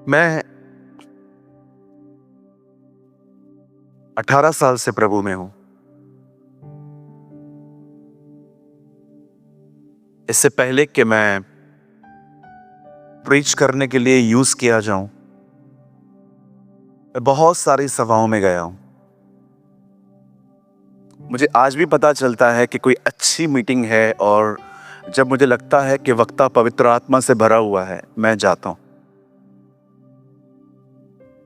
मैं 18 साल से प्रभु में हूं। इससे पहले कि मैं प्रीच करने के लिए यूज किया जाऊं, मैं बहुत सारी सभाओं में गया हूं। मुझे आज भी पता चलता है कि कोई अच्छी मीटिंग है और जब मुझे लगता है कि वक्ता पवित्र आत्मा से भरा हुआ है, मैं जाता हूं।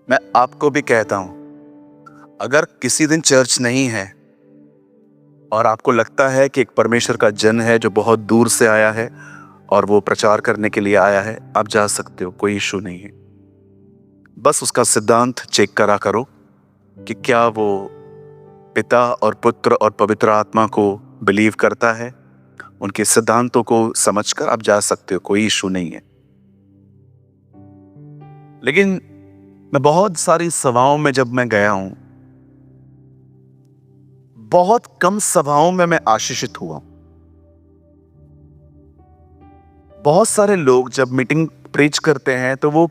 मैं आपको भी कहता हूं, अगर किसी दिन चर्च नहीं है और आपको लगता है कि एक परमेश्वर का जन है जो बहुत दूर से आया है और वो प्रचार करने के लिए आया है, आप जा सकते हो, कोई इशू नहीं है। बस उसका सिद्धांत चेक करा करो कि क्या वो पिता और पुत्र और पवित्र आत्मा को बिलीव करता है। उनके सिद्धांतों को समझकर आप जा सकते हो, कोई इशू नहीं है। लेकिन मैं बहुत सारी सभाओं में जब मैं गया हूं, बहुत कम सभाओं में मैं आशीषित हुआ। बहुत सारे लोग जब मीटिंग प्रीच करते हैं तो वो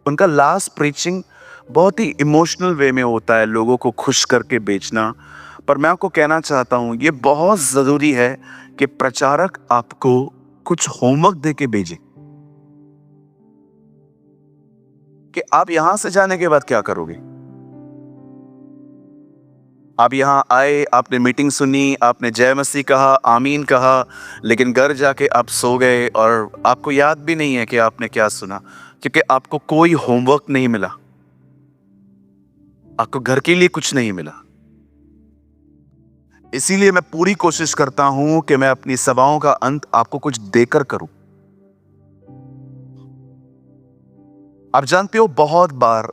उनका लास्ट प्रीचिंग बहुत ही इमोशनल वे में होता है, लोगों को खुश करके बेचना। पर मैं आपको कहना चाहता हूं, ये बहुत जरूरी है कि प्रचारक आपको कुछ होमवर्क दे के भेजे कि आप यहां से जाने के बाद क्या करोगे। आप यहां आए, आपने मीटिंग सुनी, आपने जय मसीह कहा, आमीन कहा, लेकिन घर जाके आप सो गए और आपको याद भी नहीं है कि आपने क्या सुना, क्योंकि आपको कोई होमवर्क नहीं मिला, आपको घर के लिए कुछ नहीं मिला। इसीलिए मैं पूरी कोशिश करता हूं कि मैं अपनी सभाओं का अंत आपको कुछ देकर करूं। आप जानते हो, बहुत बार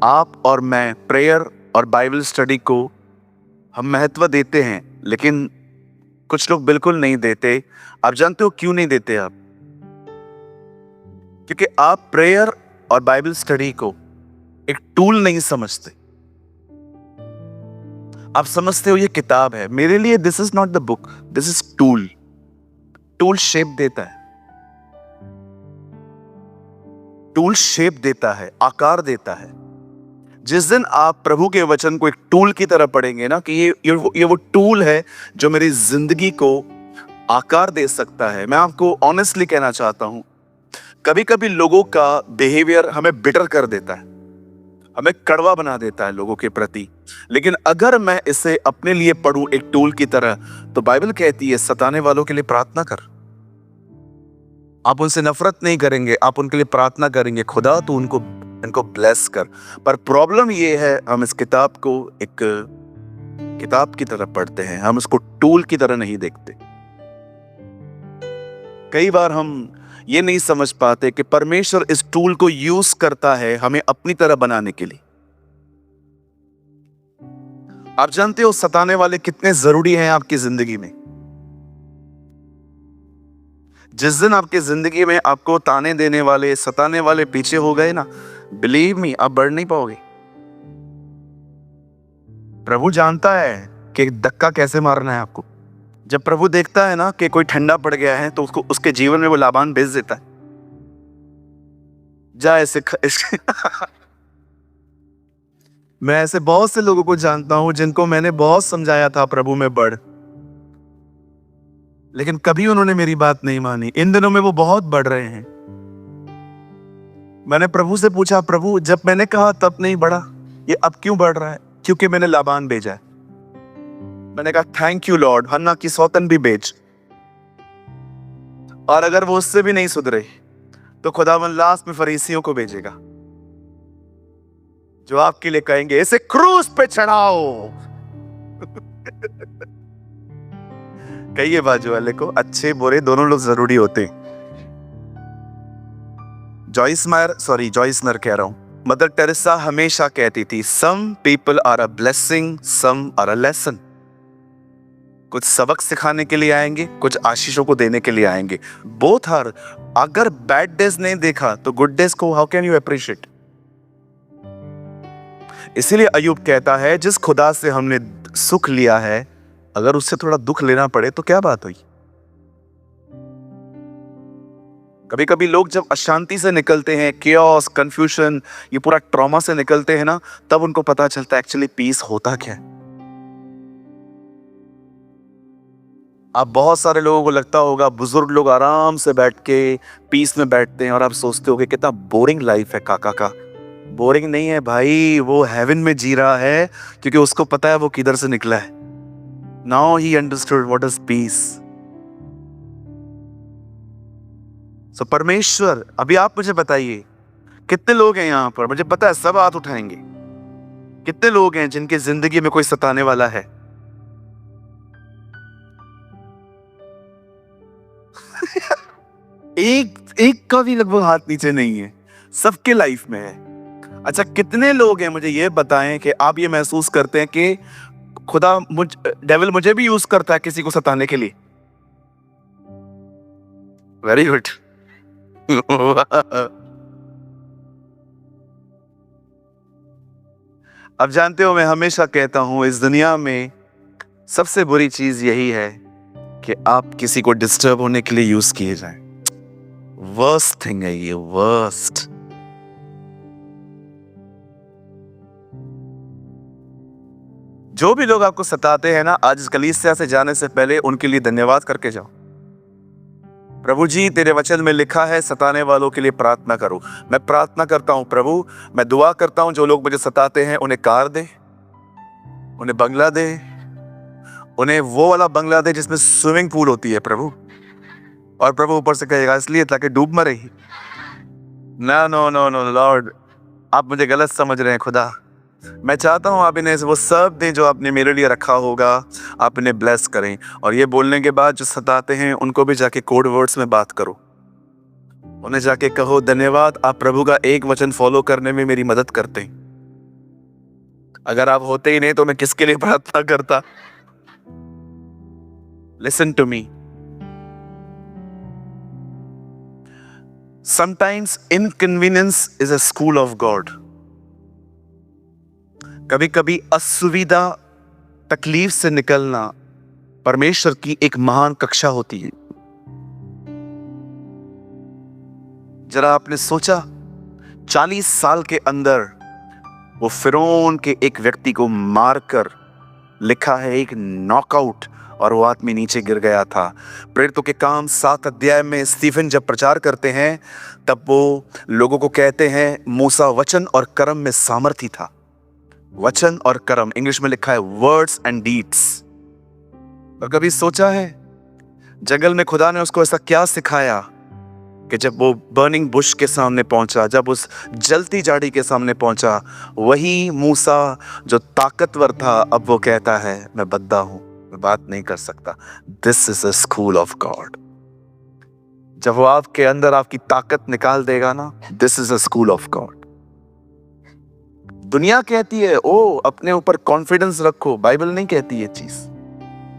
आप और मैं प्रेयर और बाइबल स्टडी को हम महत्व देते हैं, लेकिन कुछ लोग बिल्कुल नहीं देते। आप जानते हो क्यों नहीं देते आप? क्योंकि आप प्रेयर और बाइबल स्टडी को एक टूल नहीं समझते। आप समझते हो ये किताब है, मेरे लिए this is not the book, this is tool. Tool shape देता है, टूल शेप देता है, आकार देता है। जिस दिन आप प्रभु के वचन को एक टूल की तरह पढ़ेंगे ना, कि ये वो टूल है जो मेरी जिंदगी को आकार दे सकता है। मैं आपको ऑनेस्टली कहना चाहता हूं, कभी कभी लोगों का बिहेवियर हमें बिटर कर देता है, हमें कड़वा बना देता है लोगों के प्रति। लेकिन अगर मैं इसे अपने लिए पढ़ूं एक टूल की तरह, तो बाइबल कहती है सताने वालों के लिए प्रार्थना कर। आप उनसे नफरत नहीं करेंगे, आप उनके लिए प्रार्थना करेंगे, खुदा तू इनको ब्लेस कर। पर प्रॉब्लम ये है, हम इस किताब को एक किताब की तरह पढ़ते हैं, हम इसको टूल की तरह नहीं देखते। कई बार हम ये नहीं समझ पाते कि परमेश्वर इस टूल को यूज करता है हमें अपनी तरह बनाने के लिए। आप जानते हो सताने वाले कितने जरूरी हैं आपकी जिंदगी में। जिस दिन आपकी जिंदगी में आपको ताने देने वाले, सताने वाले पीछे हो गए ना, बिलीव मी, आप बढ़ नहीं पाओगे। प्रभु जानता है कि धक्का कैसे मारना है आपको। जब प्रभु देखता है ना कि कोई ठंडा पड़ गया है, तो उसके जीवन में वो लाबान भेज देता है, जा ऐसे मैं ऐसे बहुत से लोगों को जानता हूं जिनको मैंने बहुत समझाया था प्रभु में बढ़, लेकिन कभी उन्होंने मेरी बात नहीं मानी। इन दिनों में वो बहुत बढ़ रहे हैं। मैंने प्रभु से पूछा, प्रभु जब मैंने कहा तब नहीं बढ़ा, ये अब क्यों बढ़ रहा है? क्योंकि मैंने लाबान भेजा है। मैंने कहा थैंक यू लॉर्ड, हन्ना की सौतन भी बेच। और अगर वो उससे भी नहीं सुधरे तो खुदावन लास्ट में फरीसियों को भेजेगा, जो आपके लिए कहेंगे इसे क्रूस पे चढ़ाओ। कहिए बाजू वाले को, अच्छे बुरे दोनों लोग जरूरी होते हैं। जॉइस मयर कह रहा हूं, मदर टेरेसा हमेशा कहती थी, some people are a blessing, some are a lesson. कुछ सबक सिखाने के लिए आएंगे, कुछ आशीषों को देने के लिए आएंगे। Both are. अगर बैड डेज नहीं देखा तो गुड डेज को हाउ कैन यू अप्रिशिएट? इसीलिए अय्यूब कहता है, जिस खुदा से हमने सुख लिया है, अगर उससे थोड़ा दुख लेना पड़े तो क्या बात हुई। कभी कभी लोग जब अशांति से निकलते हैं, केओस, कंफ्यूजन, ये पूरा ट्रॉमा से निकलते हैं ना, तब उनको पता चलता है एक्चुअली पीस होता क्या है। आप बहुत सारे लोगों को लगता होगा बुजुर्ग लोग आराम से बैठ के पीस में बैठते हैं और आप सोचते हो कि कितना बोरिंग लाइफ है काका का। बोरिंग नहीं है भाई, वो हेवन में जी रहा है क्योंकि उसको पता है वो किधर से निकला है। Now he understood what is peace. So परमेश्वर, अभी आप मुझे बताइए कितने लोग हैं यहाँ पर, मुझे पता है सब हाथ उठाएंगे, कितने लोग हैं जिनके जिंदगी में कोई सताने वाला है। एक एक का भी लगभग हाथ नीचे नहीं है, सबके लाइफ में है। अच्छा, कितने लोग हैं मुझे ये बताएं कि आप ये महसूस करते हैं कि खुदा डेविल मुझे भी यूज करता है किसी को सताने के लिए। Very good. अब जानते हो, मैं हमेशा कहता हूं इस दुनिया में सबसे बुरी चीज यही है कि आप किसी को डिस्टर्ब होने के लिए यूज किए जाएं। वर्स्ट थिंग है ये, वर्स्ट। जो भी लोग आपको सताते हैं ना, आज इस कलीसिया से जाने से पहले उनके लिए धन्यवाद करके जाओ। प्रभु जी, तेरे वचन में लिखा है सताने वालों के लिए प्रार्थना करो। मैं प्रार्थना करता हूं प्रभु, मैं दुआ करता हूं जो लोग मुझे सताते हैं उन्हें कार दे, उन्हें बंगला दे, उन्हें वो वाला बंगला दे जिसमें स्विमिंग पूल होती है प्रभु। और प्रभु ऊपर से कहेगा इसलिए ताकि डूब मरे ही। No no no no lord, आप मुझे गलत समझ रहे हैं खुदा। मैं चाहता हूं आप इन्हें वो सब दें जो आपने मेरे लिए रखा होगा, आप इन्हें ब्लेस करें। और ये बोलने के बाद जो सताते हैं उनको भी जाके कोड वर्ड्स में बात करो, उन्हें जाके कहो धन्यवाद, आप प्रभु का एक वचन फॉलो करने में मेरी मदद करते हैं। अगर आप होते ही नहीं तो मैं किसके लिए प्रार्थना करता। Listen to me, sometimes inconvenience is a school of God. कभी कभी असुविधा, तकलीफ से निकलना परमेश्वर की एक महान कक्षा होती है। जरा आपने सोचा 40 साल के अंदर वो फिरौन के एक व्यक्ति को मारकर, लिखा है एक नॉकआउट, और वो आदमी नीचे गिर गया था। प्रेरितों के काम 7 अध्याय में स्टीफन जब प्रचार करते हैं तब वो लोगों को कहते हैं मूसा वचन और कर्म में सामर्थी था। वचन और कर्म, इंग्लिश में लिखा है वर्ड्स एंड डीड्स। और कभी सोचा है जंगल में खुदा ने उसको ऐसा क्या सिखाया कि जब वो बर्निंग बुश के सामने पहुंचा, जब उस जलती झाड़ी के सामने पहुंचा, वही मूसा जो ताकतवर था अब वो कहता है मैं बद्दा हूं, मैं बात नहीं कर सकता। This is a school of God. जब वो आपके अंदर आपकी ताकत निकाल देगा ना, this is a school of God. दुनिया कहती है ओ अपने ऊपर कॉन्फिडेंस रखो, बाइबल नहीं कहती ये चीज।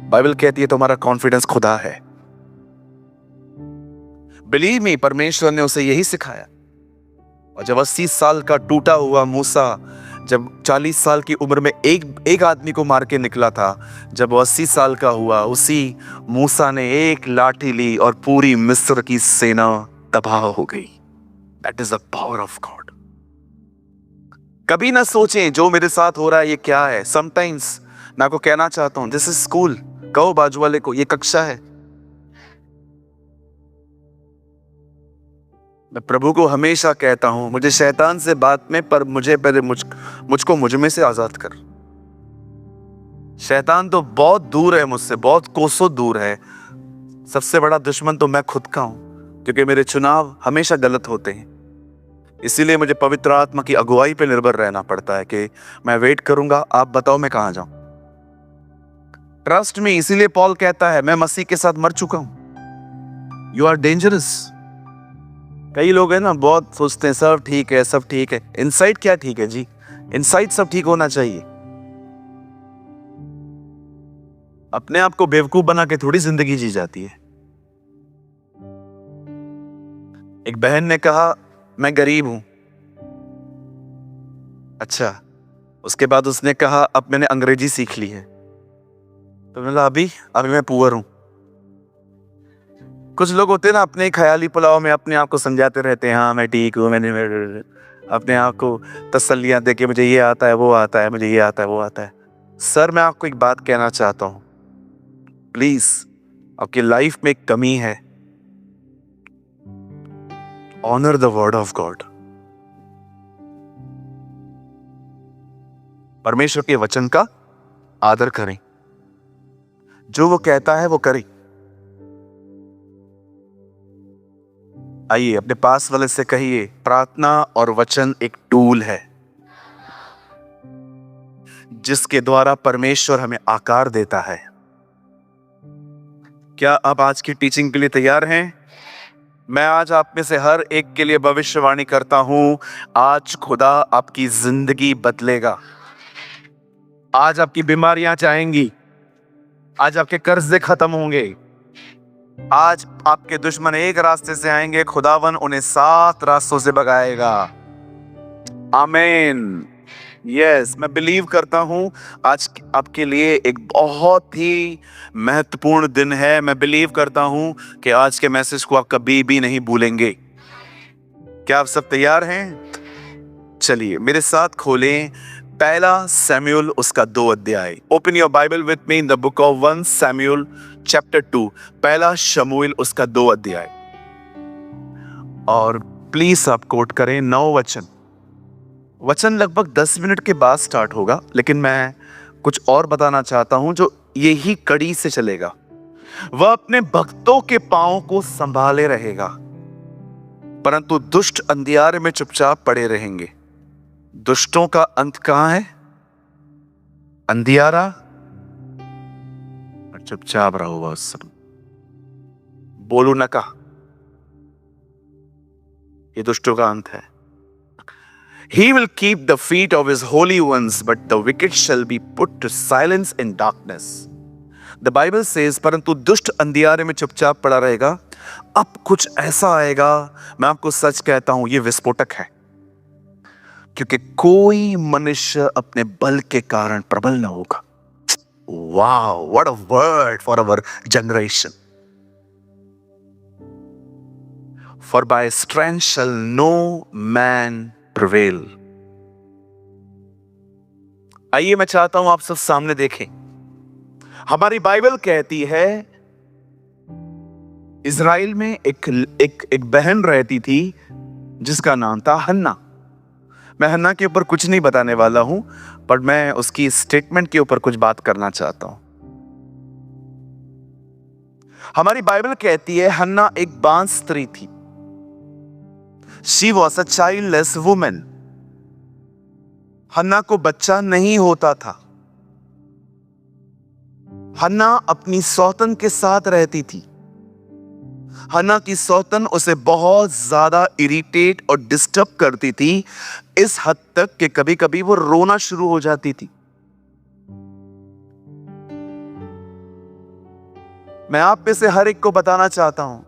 बाइबल कहती है तुम्हारा कॉन्फिडेंस खुदा है। बिलीव मी, परमेश्वर ने उसे यही सिखाया। और जब 80 साल का टूटा हुआ मूसा जब 40 साल की उम्र में एक आदमी को मार के निकला था, जब वो 80 साल का हुआ, उसी मूसा ने एक लाठी ली और पूरी मिस्र की सेना तबाह हो गई। That is the power of God. कभी ना सोचें जो मेरे साथ हो रहा है ये क्या है। समटाइम्स मैं आपको कहना चाहता हूं दिस इज स्कूल। कहो बाजू वाले को ये कक्षा है। मैं प्रभु को हमेशा कहता हूं मुझे शैतान से बात में, पर मुझे पहले मुझको मुझ में से आजाद कर। शैतान तो बहुत दूर है मुझसे, बहुत कोसों दूर है। सबसे बड़ा दुश्मन तो मैं खुद का हूं, क्योंकि मेरे चुनाव हमेशा गलत होते हैं। इसीलिए मुझे पवित्र आत्मा की अगुवाई पे निर्भर रहना पड़ता है कि मैं वेट करूंगा, आप बताओ मैं कहां जाऊं। ट्रस्ट मी, इसीलिए पॉल कहता है मैं मसीह के साथ मर चुका हूं। You are dangerous. कई लोग हैं ना बहुत सोचते हैं सब ठीक है, सब ठीक है। इनसाइड क्या ठीक है जी? इनसाइड सब ठीक होना चाहिए। अपने आप को बेवकूफ बना के थोड़ी जिंदगी जी जाती है। एक बहन ने कहा मैं गरीब हूं। अच्छा, उसके बाद उसने कहा अब मैंने अंग्रेजी सीख ली है, तो मैंने बोला अभी मैं पुअर हूं। कुछ लोग होते हैं ना, अपने ख्याली पुलाव में अपने आप को समझाते रहते हैं, हाँ मैं ठीक हूँ, अपने आप को तसल्लियां दे के मुझे ये आता है वो आता है, मुझे ये आता है वो आता है। सर मैं आपको एक बात कहना चाहता हूँ, प्लीज आपकी लाइफ में एक कमी है, honour the word of God. परमेश्वर के वचन का आदर करें, जो वो कहता है वो करें। आइए अपने पास वाले से कहिए, प्रार्थना और वचन एक टूल है जिसके द्वारा परमेश्वर हमें आकार देता है। क्या आप आज की टीचिंग के लिए तैयार हैं? मैं आज आप में से हर एक के लिए भविष्यवाणी करता हूं, आज खुदा आपकी जिंदगी बदलेगा। आज आपकी बीमारियां जाएंगी, आज आपके कर्जे खत्म होंगे, आज आपके दुश्मन एक रास्ते से आएंगे, खुदावन उन्हें 7 रास्तों से भगाएगा। आमीन। यस, मैं बिलीव करता हूं आज आपके लिए एक बहुत ही महत्वपूर्ण दिन है। मैं बिलीव करता हूं कि आज के मैसेज को आप कभी भी नहीं भूलेंगे। क्या आप सब तैयार हैं? चलिए मेरे साथ खोलें पहला सैमुएल उसका 2 अध्याय। Open your Bible with me in the book of 1 Samuel chapter 2, पहला शमूएल उसका 2 अध्याय। और प्लीज आप कोट करें 9 वचन। वचन लगभग 10 मिनट के बाद स्टार्ट होगा, लेकिन मैं कुछ और बताना चाहता हूं जो यही कड़ी से चलेगा। वह अपने भक्तों के पांव को संभाले रहेगा, परंतु दुष्ट अंधियारे में चुपचाप पड़े रहेंगे। दुष्टों का अंत कहां है? अंधियारा। और चुपचाप रहो, बस बोलो न का, ये दुष्टों का अंत है। He will keep the feet of his holy ones, but the wicked shall be put to silence in darkness. The Bible says, परंतु दुष्ट अंधियारे में चुपचाप पड़ा रहेगा। अब कुछ ऐसा आएगा, मैं आपको सच कहता हूं, ये विस्फोटक है, क्योंकि कोई मनुष्य अपने बल के कारण प्रबल न होगा। Wow, what a word for our generation. For by strength shall no man prevail. आइए मैं चाहता हूं आप सब सामने देखें। हमारी बाइबल कहती है इज़राइल में एक बहन रहती थी जिसका नाम था हन्ना। मैं हन्ना के ऊपर कुछ नहीं बताने वाला हूं, पर मैं उसकी स्टेटमेंट के ऊपर कुछ बात करना चाहता हूं। हमारी बाइबल कहती है हन्ना एक बांझ स्त्री थी। She was a childless woman. हन्ना को बच्चा नहीं होता था। हन्ना अपनी सौतन के साथ रहती थी। हन्ना की सौतन उसे बहुत ज्यादा इरिटेट और डिस्टर्ब करती थी, इस हद तक कि कभी कभी वो रोना शुरू हो जाती थी। मैं आप में से हर एक को बताना चाहता हूं,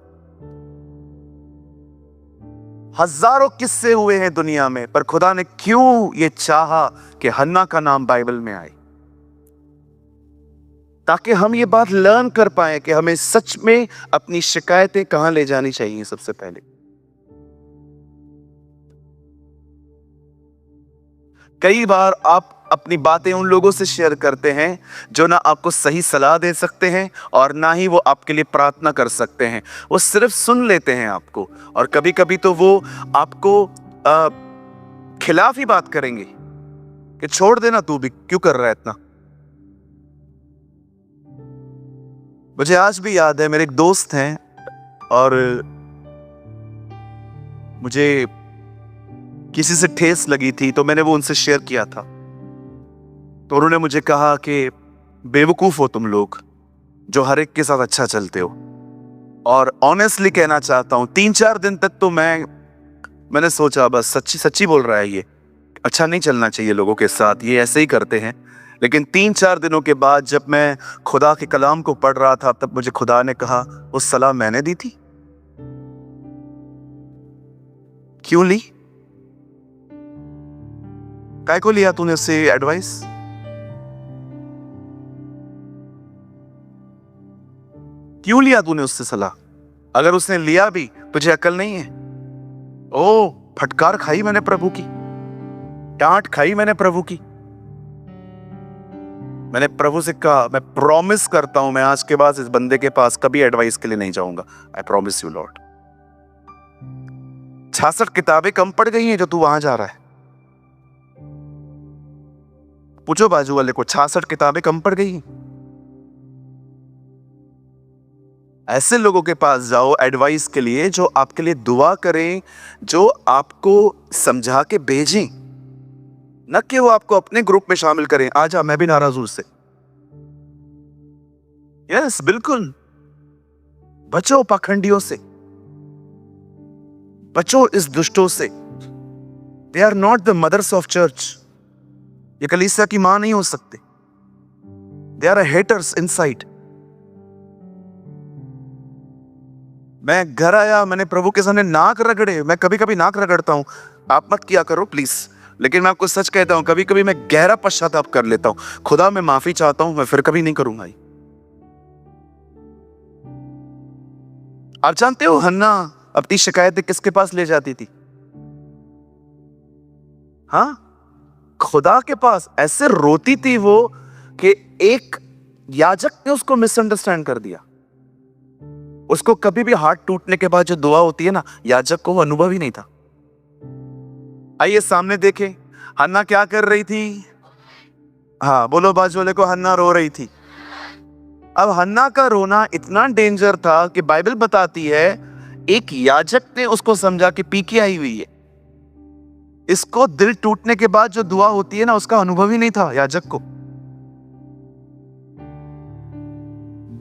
हजारों किस्से हुए हैं दुनिया में, पर खुदा ने क्यों ये चाहा कि हन्ना का नाम बाइबल में आए, ताकि हम ये बात लर्न कर पाए कि हमें सच में अपनी शिकायतें कहां ले जानी चाहिए। सबसे पहले कई बार आप अपनी बातें उन लोगों से शेयर करते हैं जो ना आपको सही सलाह दे सकते हैं और ना ही वो आपके लिए प्रार्थना कर सकते हैं। वो सिर्फ सुन लेते हैं आपको, और कभी कभी तो वो आपको खिलाफ ही बात करेंगे कि छोड़ देना, तू भी क्यों कर रहा है इतना। मुझे आज भी याद है, मेरे एक दोस्त हैं और मुझे किसी से ठेस लगी थी, तो मैंने वो उनसे शेयर किया था। तो उन्होंने मुझे कहा कि बेवकूफ हो तुम लोग जो हर एक के साथ अच्छा चलते हो। और ऑनेस्टली कहना चाहता हूं, 3-4 दिन तक तो मैंने सोचा बस सच्ची सच्ची बोल रहा है, ये अच्छा नहीं चलना चाहिए लोगों के साथ, ये ऐसे ही करते हैं। लेकिन 3-4 दिनों के बाद जब मैं खुदा के कलाम को पढ़ रहा था, तब मुझे खुदा ने कहा वो सलाह मैंने दी थी, क्यों ली, काय को लिया तूने उससे एडवाइस। क्यों लिया तूने उससे सलाह? अगर उसने लिया भी, तुझे अकल नहीं है? ओ, फटकार खाई मैंने प्रभु की, डांट खाई मैंने प्रभु की। मैंने प्रभु से कहा, मैं प्रॉमिस करता हूं मैं आज के बाद इस बंदे के पास कभी एडवाइस के लिए नहीं जाऊंगा। I promise you Lord. 66 किताबें कम पड़ गई हैं जो तू वहां जा रहा है। पूछो बाजू वाले को, 66 किताबें कम पड़ गई हैं? ऐसे लोगों के पास जाओ एडवाइस के लिए जो आपके लिए दुआ करें, जो आपको समझा के भेजें, न कि वो आपको अपने ग्रुप में शामिल करें। आजा, मैं भी नाराज हूं उससे। यस, बिल्कुल। बचो पाखंडियों से, बचो इस दुष्टों से। They are not the mothers of church. ये कलीसिया की मां नहीं हो सकते। They are haters inside. मैं घर आया, मैंने प्रभु के सामने नाक रगड़े। मैं कभी कभी नाक रगड़ता हूं, आप मत किया करो प्लीज, लेकिन मैं आपको सच कहता हूं, कभी कभी मैं गहरा पश्चाताप कर लेता हूं। खुदा, मैं माफी चाहता हूं, मैं फिर कभी नहीं करूंगा। आप जानते हो हन्ना अपनी शिकायतें किसके पास ले जाती थी? हाँ, खुदा के पास। ऐसे रोती थी वो कि एक याजक ने उसको मिसअंडरस्टैंड कर दिया। उसको कभी भी हार्ट टूटने के बाद जो दुआ होती है ना, याजक को वो अनुभव ही नहीं था। आइए सामने देखें, हन्ना क्या कर रही थी? हाँ बोलो बाजू वाले को, हन्ना रो रही थी। अब हन्ना का रोना इतना डेंजर था कि बाइबल बताती है एक याजक ने उसको समझा कि पी के आई हुई है। इसको दिल टूटने के बाद जो दुआ होती है ना, उसका अनुभव ही नहीं था याजक को।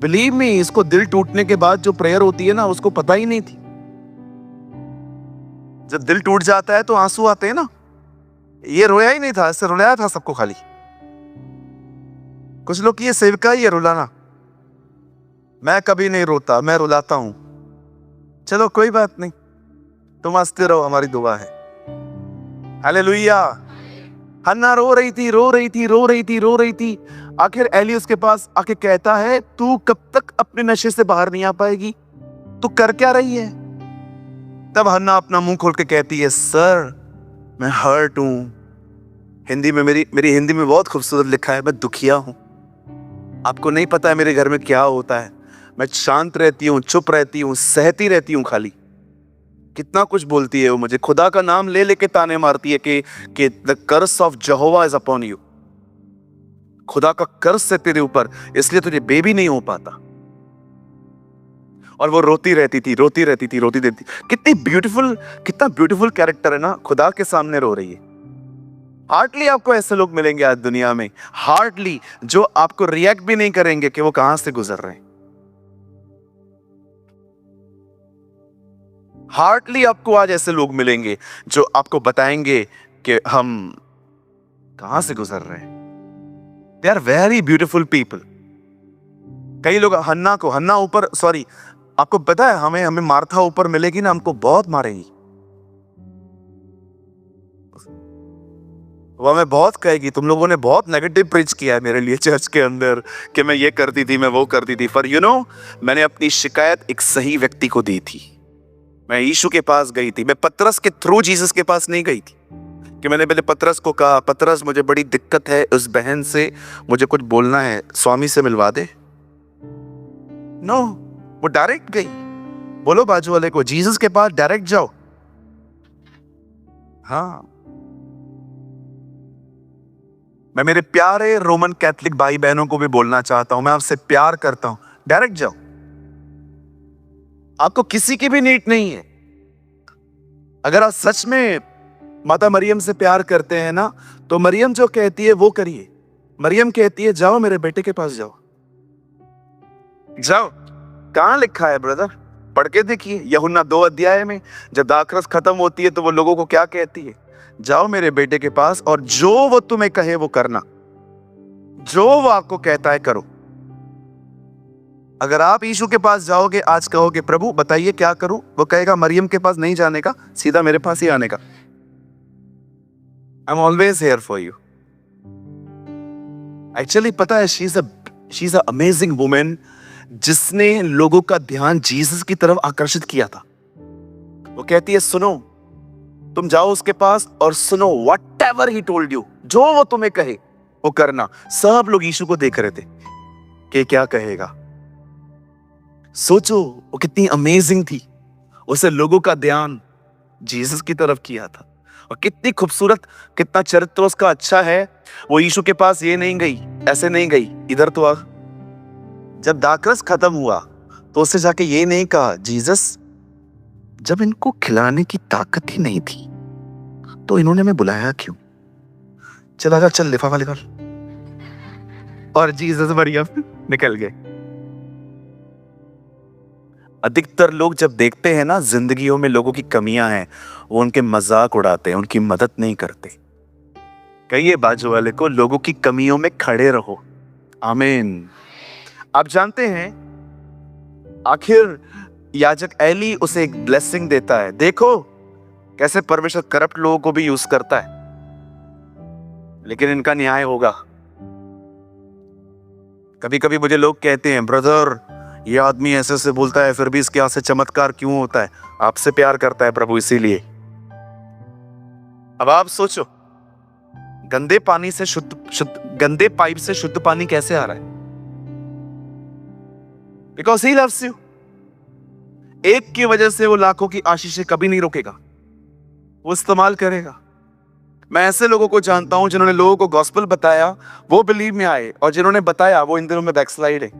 बिलीव मी, इसको दिल टूटने के बाद जो प्रेयर होती है ना, उसको पता ही नहीं थी। जब दिल टूट जाता है तो आंसू आते हैं ना। ये रोया ही नहीं था, इससे रुलाया था सबको खाली। कुछ लोग की ये सेवका ही है रुलाना। मैं कभी नहीं रोता, मैं रुलाता हूं। चलो कोई बात नहीं, तुम हंसते रहो, हमारी दुआ है। हालेलुया। हन्ना रो रही थी, रो रही थी, रो रही थी, रो रही थी। आखिर एली उसके पास आके कहता है, तू कब तक अपने नशे से बाहर नहीं आ पाएगी? तू कर क्या रही है? तब हन्ना अपना मुंह खोल के कहती है, सर मैं हर्ट हूं। हिंदी में मेरी हिंदी में बहुत खूबसूरत लिखा है, मैं दुखिया हूं। आपको नहीं पता है मेरे घर में क्या होता है। मैं शांत रहती हूँ, चुप रहती हूँ, सहती रहती हूँ खाली। कितना कुछ बोलती है वो मुझे, खुदा का नाम ले लेके ताने मारती है कि the curse of Jehovah is upon you. खुदा का कर्स है तेरे ऊपर, इसलिए तुझे बेबी नहीं हो पाता। और वो रोती रहती थी, रोती रहती थी, रोती रहती। कितना ब्यूटीफुल कैरेक्टर है ना, खुदा के सामने रो रही है। हार्डली आपको ऐसे लोग मिलेंगे आज दुनिया में, हार्डली, जो आपको रिएक्ट भी नहीं करेंगे कि वो कहां से गुजर रहे हैं। हार्डली आपको आज ऐसे लोग मिलेंगे जो आपको बताएंगे कि हम कहां से गुजर रहे हैं। They are very beautiful people. कई लोग हन्ना ऊपर, सॉरी, आपको पता है हमें मार्था ऊपर मिलेगी ना, हमको बहुत मारेगी। वो हमें बहुत कहेगी, तुम लोगों ने बहुत नेगेटिव प्रीच किया है मेरे लिए चर्च के अंदर, कि मैं ये करती थी, मैं वो करती थी। पर मैंने अपनी शिकायत एक सही व्यक्ति को दी थी। मैं यीशु के पास गई थी। मैं पतरस के थ्रू जीसस के पास नहीं गई थी कि मैंने पहले पतरस को कहा, पतरस मुझे बड़ी दिक्कत है उस बहन से, मुझे कुछ बोलना है, स्वामी से मिलवा दे। नो, वो डायरेक्ट गई। बोलो बाजू वाले को, जीसस के पास डायरेक्ट जाओ। हाँ, मैं मेरे प्यारे रोमन कैथोलिक भाई बहनों को भी बोलना चाहता हूं, मैं आपसे प्यार करता हूं, डायरेक्ट जाओ। आपको किसी की भी नीड नहीं है। अगर आप सच में माता मरियम से प्यार करते हैं ना, तो मरियम जो कहती है वो करिए। मरियम कहती है, जाओ मेरे बेटे के पास जाओ। जाओ। कहां लिखा है ब्रदर? पढ़ के देखिए। यूहन्ना 2 अध्याय में जब दाखरस खत्म होती है तो वो लोगों को क्या कहती है? जाओ मेरे बेटे के पास और जो वो तुम्हें कहे वो करना, जो वो आपको कहता है करो। अगर आप यीशु के पास जाओगे, आज कहोगे प्रभु बताइए क्या करूं, वो कहेगा मरियम के पास नहीं जाने का, सीधा मेरे पास ही आने का। I am always here for you. Actually पता है, she is a amazing women जिसने लोगों का ध्यान जीसस की तरफ आकर्षित किया था। वो कहती है सुनो, तुम जाओ उसके पास और सुनो, व्हाटएवर ही टोल्ड यू, जो वो तुम्हें कहे वो करना। सब लोग यीशु को देख रहे थे कि क्या कहेगा। सोचो वो कितनी अमेजिंग थी। उसे लोगों का ध्यान जीसस की तरफ किया था, और कितनी खूबसूरत, कितना चरित्र उसका अच्छा है। वो यीशु के पास ये नहीं गई, ऐसे नहीं गई, इधर तो आ। जब दाखरस खत्म हुआ तो उससे जाके ये नहीं कहा, जीसस जब इनको खिलाने की ताकत ही नहीं थी तो इन्होंने हमें बुलाया क्यों? चल आजा, चल लिफाफा निकाल। और जीसस बढ़िया निकल गए। अधिकतर लोग जब देखते हैं ना जिंदगियों में लोगों की कमियां हैं, वो उनके मजाक उड़ाते हैं, उनकी मदद नहीं करते। कहिए बाजू वाले को, लोगों की कमियों में खड़े रहो। आमीन। आप जानते हैं आखिर याजक एली उसे एक ब्लेसिंग देता है। देखो कैसे परमेश्वर करप्ट लोगों को भी यूज करता है, लेकिन इनका न्याय होगा। कभी कभी मुझे लोग कहते हैं, ब्रदर ये आदमी ऐसे से बोलता है फिर भी इसके यहाँ से चमत्कार क्यों होता है? आपसे प्यार करता है प्रभु, इसीलिए। अब आप सोचो, गंदे पानी से गंदे पाइप से शुद्ध पानी कैसे आ रहा है? Because he loves you. एक की वजह से वो लाखों की आशीषें कभी नहीं रोकेगा, वो इस्तेमाल करेगा। मैं ऐसे लोगों को जानता हूं जिन्होंने लोगों को गॉस्पेल बताया, वो बिलीव में आए, और जिन्होंने बताया वो इन दिनों में बैकस्लाइड है।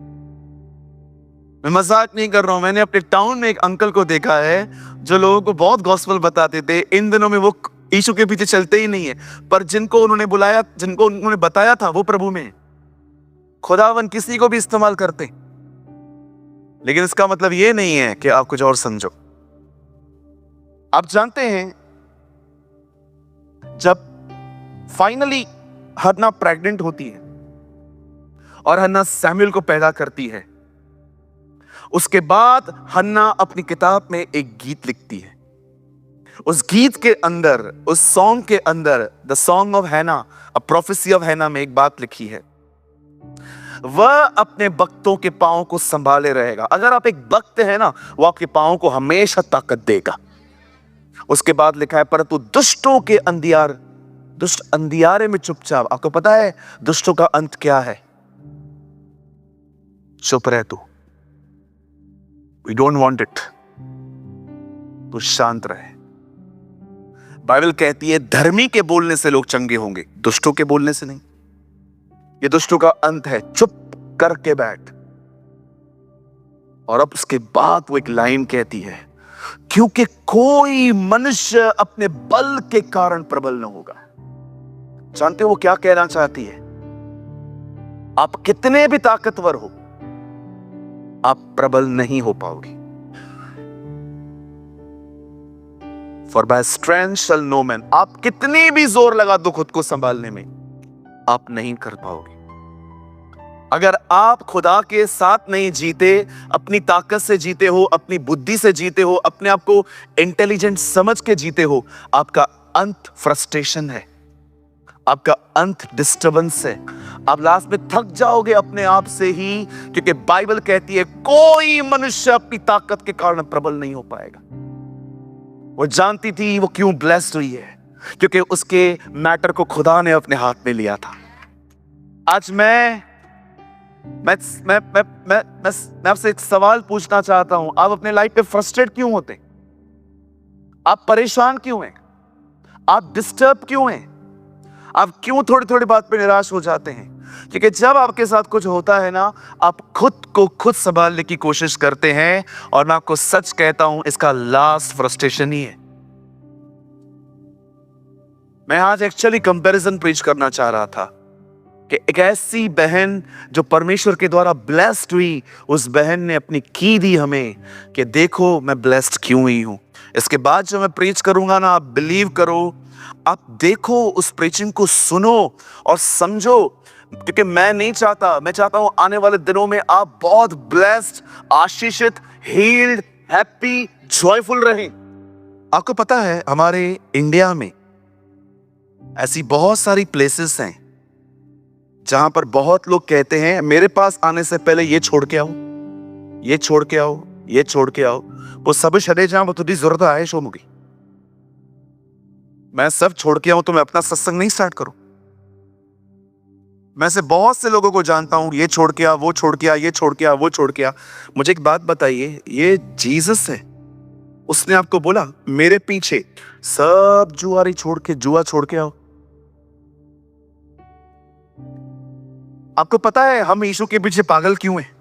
मैं मजाक नहीं कर रहा हूं। मैंने अपने टाउन में एक अंकल को देखा है जो लोगों को बहुत गॉस्पेल बताते थे, इन दिनों में वो यीशु के पीछे चलते ही नहीं है। पर जिनको उन्होंने बुलाया, जिनको उन्होंने बताया था, वो प्रभु में है। खुदावन किसी को भी इस्तेमाल करते, लेकिन इसका मतलब ये नहीं है कि आप कुछ और समझो। आप जानते हैं जब फाइनली हन्ना प्रेग्नेंट होती है और हन्ना सैमुएल को पैदा करती है, उसके बाद हन्ना अपनी किताब में एक गीत लिखती है। उस गीत के अंदर, उस सॉन्ग के अंदर, द सॉन्ग ऑफ हैना, अ प्रोफेसी ऑफ हैना में एक बात लिखी है, वह अपने भक्तों के पांव को संभाले रहेगा। अगर आप एक भक्त है ना, वो आपके पांव को हमेशा ताकत देगा। उसके बाद लिखा है, परंतु दुष्टों के दुष्ट अंधियारे में चुपचाप। आपको पता है दुष्टों का अंत क्या है? चुप रह तू, वी डोंट वांट इट, तू शांत रहे। बाइबल कहती है धर्मी के बोलने से लोग चंगे होंगे, दुष्टों के बोलने से नहीं। ये दुष्टों का अंत है, चुप करके बैठ। और अब उसके बाद वो एक लाइन कहती है, क्योंकि कोई मनुष्य अपने बल के कारण प्रबल न होगा। जानते हो वो क्या कहना चाहती है? आप कितने भी ताकतवर हो, आप प्रबल नहीं हो पाओगे। For by strength shall no man. आप कितनी भी जोर लगा दो खुद को संभालने में, आप नहीं कर पाओगे। अगर आप खुदा के साथ नहीं जीते, अपनी ताकत से जीते हो, अपनी बुद्धि से जीते हो, अपने आप को इंटेलिजेंट समझ के जीते हो, आपका अंत फ्रस्ट्रेशन है, आपका अंत डिस्टर्बेंस है। आप लास्ट में थक जाओगे अपने आप से ही, क्योंकि बाइबल कहती है कोई मनुष्य अपनी ताकत के कारण प्रबल नहीं हो पाएगा। वो जानती थी वो क्यों ब्लेस्ड हुई है, क्योंकि उसके मैटर को खुदा ने अपने हाथ में लिया था। आज मैं आपसे एक सवाल पूछना चाहता हूं। आप अपने लाइफ पे फ्रस्ट्रेट क्यों होते? आप परेशान क्यों हैं? आप डिस्टर्ब क्यों हैं? आप क्यों थोड़ी थोड़ी बात पे निराश हो जाते हैं? क्योंकि जब आपके साथ कुछ होता है ना, आप खुद को खुद संभालने की कोशिश करते हैं, और मैं आपको सच कहता हूं इसका लास्ट फ्रस्ट्रेशन ही है। मैं आज एक्चुअली कंपैरिजन प्रीच करना चाह रहा था कि एक ऐसी बहन जो परमेश्वर के द्वारा ब्लेस्ड हुई, उस बहन ने अपनी की दी हमें कि देखो मैं ब्लेस्ड क्यों हुई हूं। इसके बाद जो मैं प्रीच करूंगा ना, आप बिलीव करो, आप देखो उस प्रीचिंग को सुनो और समझो, क्योंकि मैं नहीं चाहता, मैं चाहता हूं आने वाले दिनों में आप बहुत ब्लेस्ड, आशीषित, हील्ड, हैप्पी, जॉयफुल रहें। आपको पता है हमारे इंडिया में ऐसी बहुत सारी प्लेसेस हैं जहां पर बहुत लोग कहते हैं मेरे पास आने से पहले ये छोड़ के आओ, ये छोड़ के आओ, ये छोड़ के आओ, वो सब छड़े जा, वो तुझी जरूरत आए शो मुगी। मैं सब छोड़ के आऊं तो मैं अपना सत्संग नहीं स्टार्ट करूं? मैं से बहुत से लोगों को जानता हूं, ये छोड़ के आ, वो छोड़ के आ, ये छोड़ के आ, वो छोड़ के आ। मुझे एक बात बताइए, ये जीसस है, उसने आपको बोला मेरे पीछे सब जुआरी छोड़ के, जुआ छोड़ के आओ? आपको पता है हम यीशु के पीछे पागल क्यों हैं?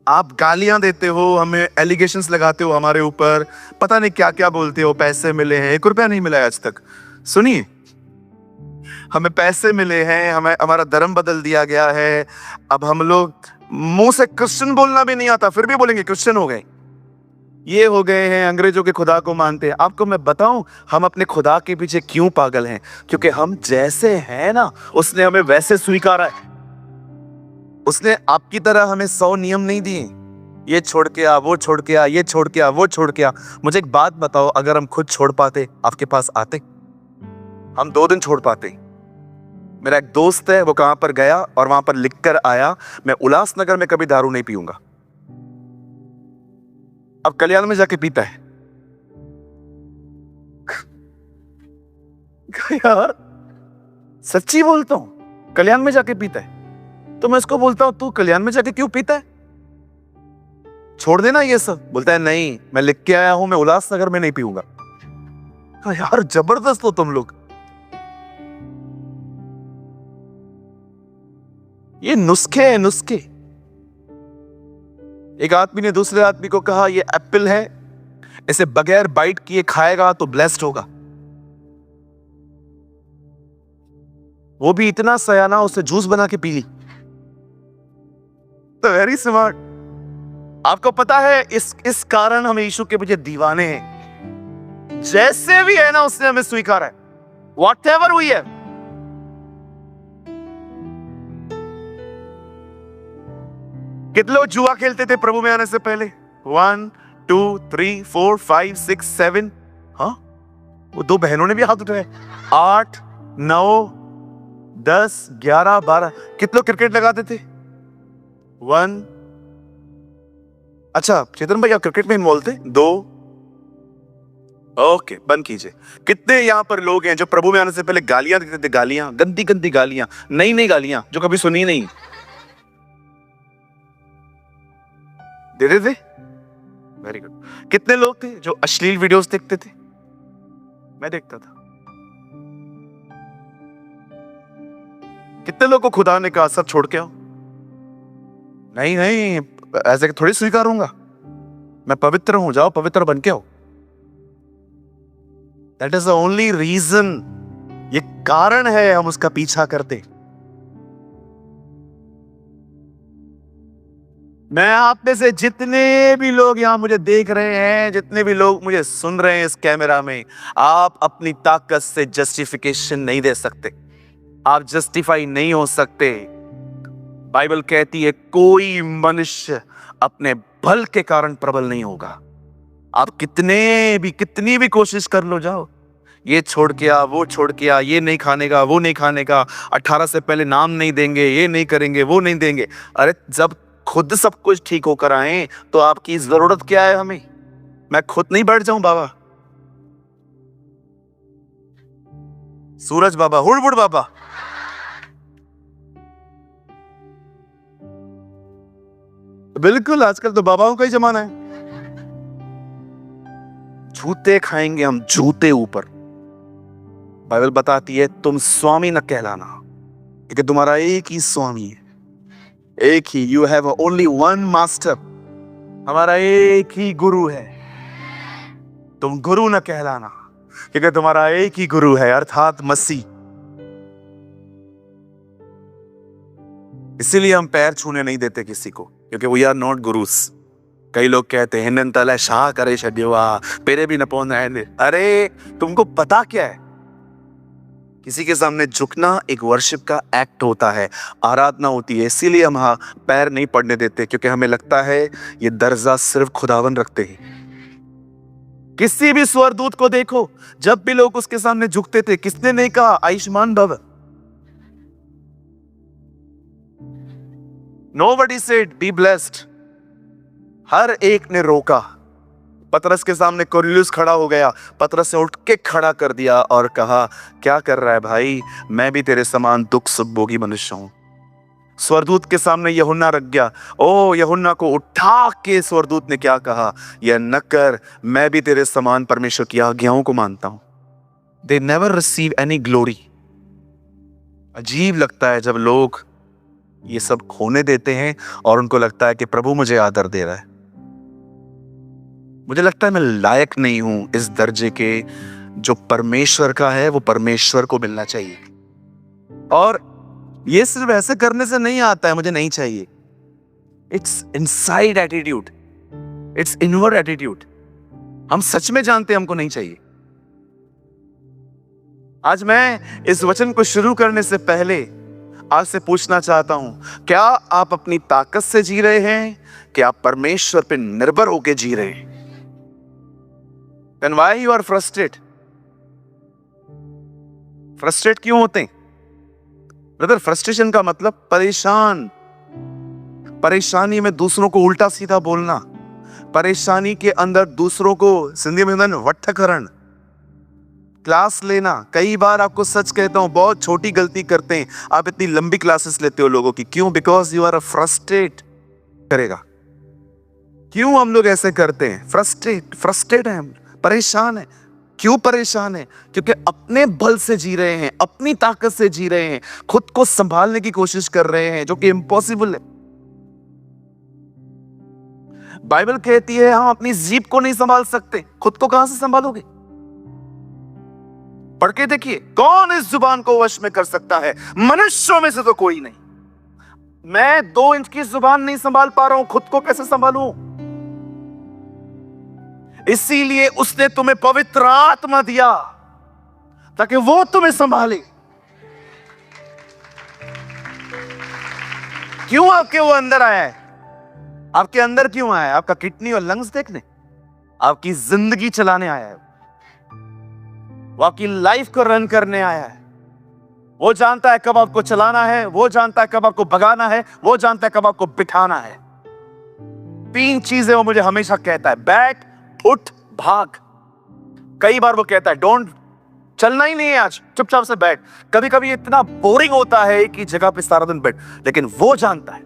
आप गालियां देते हो, हमें एलिगेशंस लगाते हो हमारे ऊपर, पता नहीं क्या क्या बोलते हो, पैसे मिले हैं, 1 रुपया नहीं मिला है आज तक। सुनिए, हमें पैसे मिले हैं, हमें हमारा धर्म बदल दिया गया है, अब हम लोग मुंह से क्रिश्चियन बोलना भी नहीं आता, फिर भी बोलेंगे क्रिश्चियन हो गए, ये हो गए हैं, अंग्रेजों के खुदा को मानते हैं। आपको मैं बताऊं हम अपने खुदा के पीछे क्यों पागल हैं? क्योंकि हम जैसे हैं ना, उसने हमें वैसे स्वीकारा है। उसने आपकी तरह हमें 100 नियम नहीं दिए, ये छोड़ के आ, वो छोड़ के आ, ये छोड़ के आ, वो छोड़ के आ। मुझे एक बात बताओ, अगर हम खुद छोड़ पाते, आपके पास आते? हम 2 दिन छोड़ पाते। मेरा एक दोस्त है, वो कहां पर गया और वहां पर लिख कर आया, मैं उल्लासनगर में कभी दारू नहीं पीऊंगा। अब कल्याण में जाके पीता है। यार सच्ची बोलता हूं, कल्याण में जाके पीता है। तो मैं इसको बोलता हूं, तू कल्याण में जाके क्यों पीता है? छोड़ देना ये सब। बोलता है नहीं, मैं लिख के आया हूं, मैं उल्लासनगर में नहीं पीऊंगा। यार जबरदस्त हो तुम लोग। ये नुस्खे हैं, नुस्खे। एक आदमी ने दूसरे आदमी को कहा, ये एप्पल है, इसे बगैर बाइट किए खाएगा तो ब्लेस्ड होगा। वो भी इतना सयाना, उसे जूस बना के पी ली। तो वेरी स्मार्ट। आपको पता है इस कारण हम यीशु के पीछे दीवाने हैं। जैसे भी है ना, उसने हमें स्वीकारा है, व्हाटएवर हुई है। कितने लोग जुआ खेलते थे प्रभु में आने से पहले? 1 2 3 4 5 6 7। हाँ, वो 2 बहनों ने भी हाथ उठाए। 8 9 10 11 12। कितने लोग क्रिकेट लगाते थे? 1। अच्छा चेतन भाई, आप क्रिकेट में इन्वॉल्व थे? 2। ओके, बंद कीजिए। कितने यहां पर लोग हैं जो प्रभु में आने से पहले गालियां देते थे? गालियां, गंदी गंदी गालियां, नई नई गालियां जो कभी सुनी नहीं, देते थे? Very good. कितने लोग थे जो अश्लील वीडियोस देखते थे? मैं देखता था। कितने लोग को खुदा ने कहा सब छोड़ के आओ? नहीं नहीं, ऐसे थोड़ी स्वीकारूंगा, मैं पवित्र हूं, जाओ पवित्र बन के आओ। That is the only reason, ये कारण है हम उसका पीछा करते। मैं आप में से जितने भी लोग यहां मुझे देख रहे हैं, जितने भी लोग मुझे सुन रहे हैं इस कैमरा में, आप अपनी ताकत से जस्टिफिकेशन नहीं दे सकते, आप जस्टिफाई नहीं हो सकते। बाइबल कहती है कोई मनुष्य अपने बल के कारण प्रबल नहीं होगा। आप कितनी भी कोशिश कर लो, जाओ ये छोड़ के आ, वो छोड़ के आ, ये नहीं खाने का, वो नहीं खाने का, 18 से पहले नाम नहीं देंगे, ये नहीं करेंगे, वो नहीं देंगे। अरे जब खुद सब कुछ ठीक होकर आए तो आपकी जरूरत क्या है हमें? मैं खुद नहीं बैठ जाऊं बाबा? सूरज बाबा, हुड़बुड़ बाबा, बिल्कुल आजकल तो बाबाओं का ही जमाना है। जूते खाएंगे हम, जूते ऊपर। बाइबल बताती है तुम स्वामी न कहलाना, क्योंकि तुम्हारा एक ही स्वामी है, एक ही, you have only one master. हमारा एक ही गुरु है, तुम गुरु न कहलाना, क्योंकि तुम्हारा एक ही गुरु है, अर्थात मसीह। इसीलिए हम पैर छूने नहीं देते किसी को, क्योंकि वी आर नॉट गुरुस। कई लोग कहते हैं हिनन तले शाह करे छड्योआ, पेरे भी न पौन रहे। अरे तुमको पता क्या है, किसी के सामने झुकना एक वर्शिप का एक्ट होता है, आराधना होती है। इसीलिए हम पैर नहीं पड़ने देते, क्योंकि हमें लगता है ये दर्जा सिर्फ खुदावन रखते हैं। किसी भी स्वरदूत को देखो, जब भी लोग उसके सामने झुकते थे, किसने नहीं कहा आयुष्मान भव? Nobody said be blessed. हर एक ने रोका। पतरस के सामने कुरनेलियुस खड़ा हो गया, पतरस ने उठ के खड़ा कर दिया और कहा, क्या कर रहा है भाई, मैं भी तेरे समान दुख सुख भोगी मनुष्य हूं। स्वर्गदूत के सामने यूहन्ना रख गया। ओ यूहन्ना को उठा के स्वर्गदूत ने क्या कहा, यह न कर, मैं भी तेरे समान परमेश्वर की आज्ञाओं को मानता हूं। They never receive any glory. अजीब लगता है जब लोग ये सब खोने देते हैं और उनको लगता है कि प्रभु मुझे आदर दे रहा है। मुझे लगता है मैं लायक नहीं हूं इस दर्जे के जो परमेश्वर का है, वो परमेश्वर को मिलना चाहिए। और ये सिर्फ ऐसे करने से नहीं आता है, मुझे नहीं चाहिए। It's inside attitude, it's inward attitude. हम सच में जानते हैं हमको नहीं चाहिए। आज मैं इस वचन को शुरू करने से पहले आपसे पूछना चाहता हूं, क्या आप अपनी ताकत से जी रहे हैं कि आप परमेश्वर पे निर्भर होकर जी रहे हैं? Then why you are frustrated? Frustrate क्यों होते हैं? ब्रदर, फ्रस्ट्रेशन का मतलब परेशान, परेशानी में दूसरों को उल्टा सीधा बोलना, परेशानी के अंदर दूसरों को सिंधी में वट्ठकरण, क्लास लेना। कई बार आपको सच कहता हूं, बहुत छोटी गलती करते हैं आप, इतनी लंबी क्लासेस लेते हो लोगों की। क्यों? Because you are a frustrate. करेगा क्यों हम लोग ऐसे करते हैं? फ्रस्ट्रेट है हम, परेशान है। क्यों परेशान है? क्योंकि अपने बल से जी रहे हैं, अपनी ताकत से जी रहे हैं, खुद को संभालने की कोशिश कर रहे हैं, जो कि इम्पॉसिबल है। बाइबल कहती है हम अपनी जीभ को नहीं संभाल सकते, खुद को कहां से संभालोगे? पढ़ के देखिए, कौन इस जुबान को वश में कर सकता है? मनुष्यों में से तो कोई नहीं। मैं 2 इंच की जुबान नहीं संभाल पा रहा हूं, खुद को कैसे संभालूं? इसीलिए उसने तुम्हें पवित्र आत्मा दिया ताकि वो तुम्हें संभाले। क्यों आपके वो अंदर आया है? आपके अंदर क्यों आया है? आपका किडनी और लंग्स देखने, आपकी जिंदगी चलाने आया है, वो आपकी लाइफ को रन करने आया है। वो जानता है कब आपको चलाना है, वो जानता है कब आपको भगाना है, वो जानता है कब आपको बिठाना है। 3 चीजें वो मुझे हमेशा कहता है, बैठ, उठ, भाग। कई बार वो कहता है डोंट, चलना ही नहीं है आज, चुपचाप से बैठ। कभी कभी इतना बोरिंग होता है कि जगह पे सारा दिन बैठ, लेकिन वो जानता है।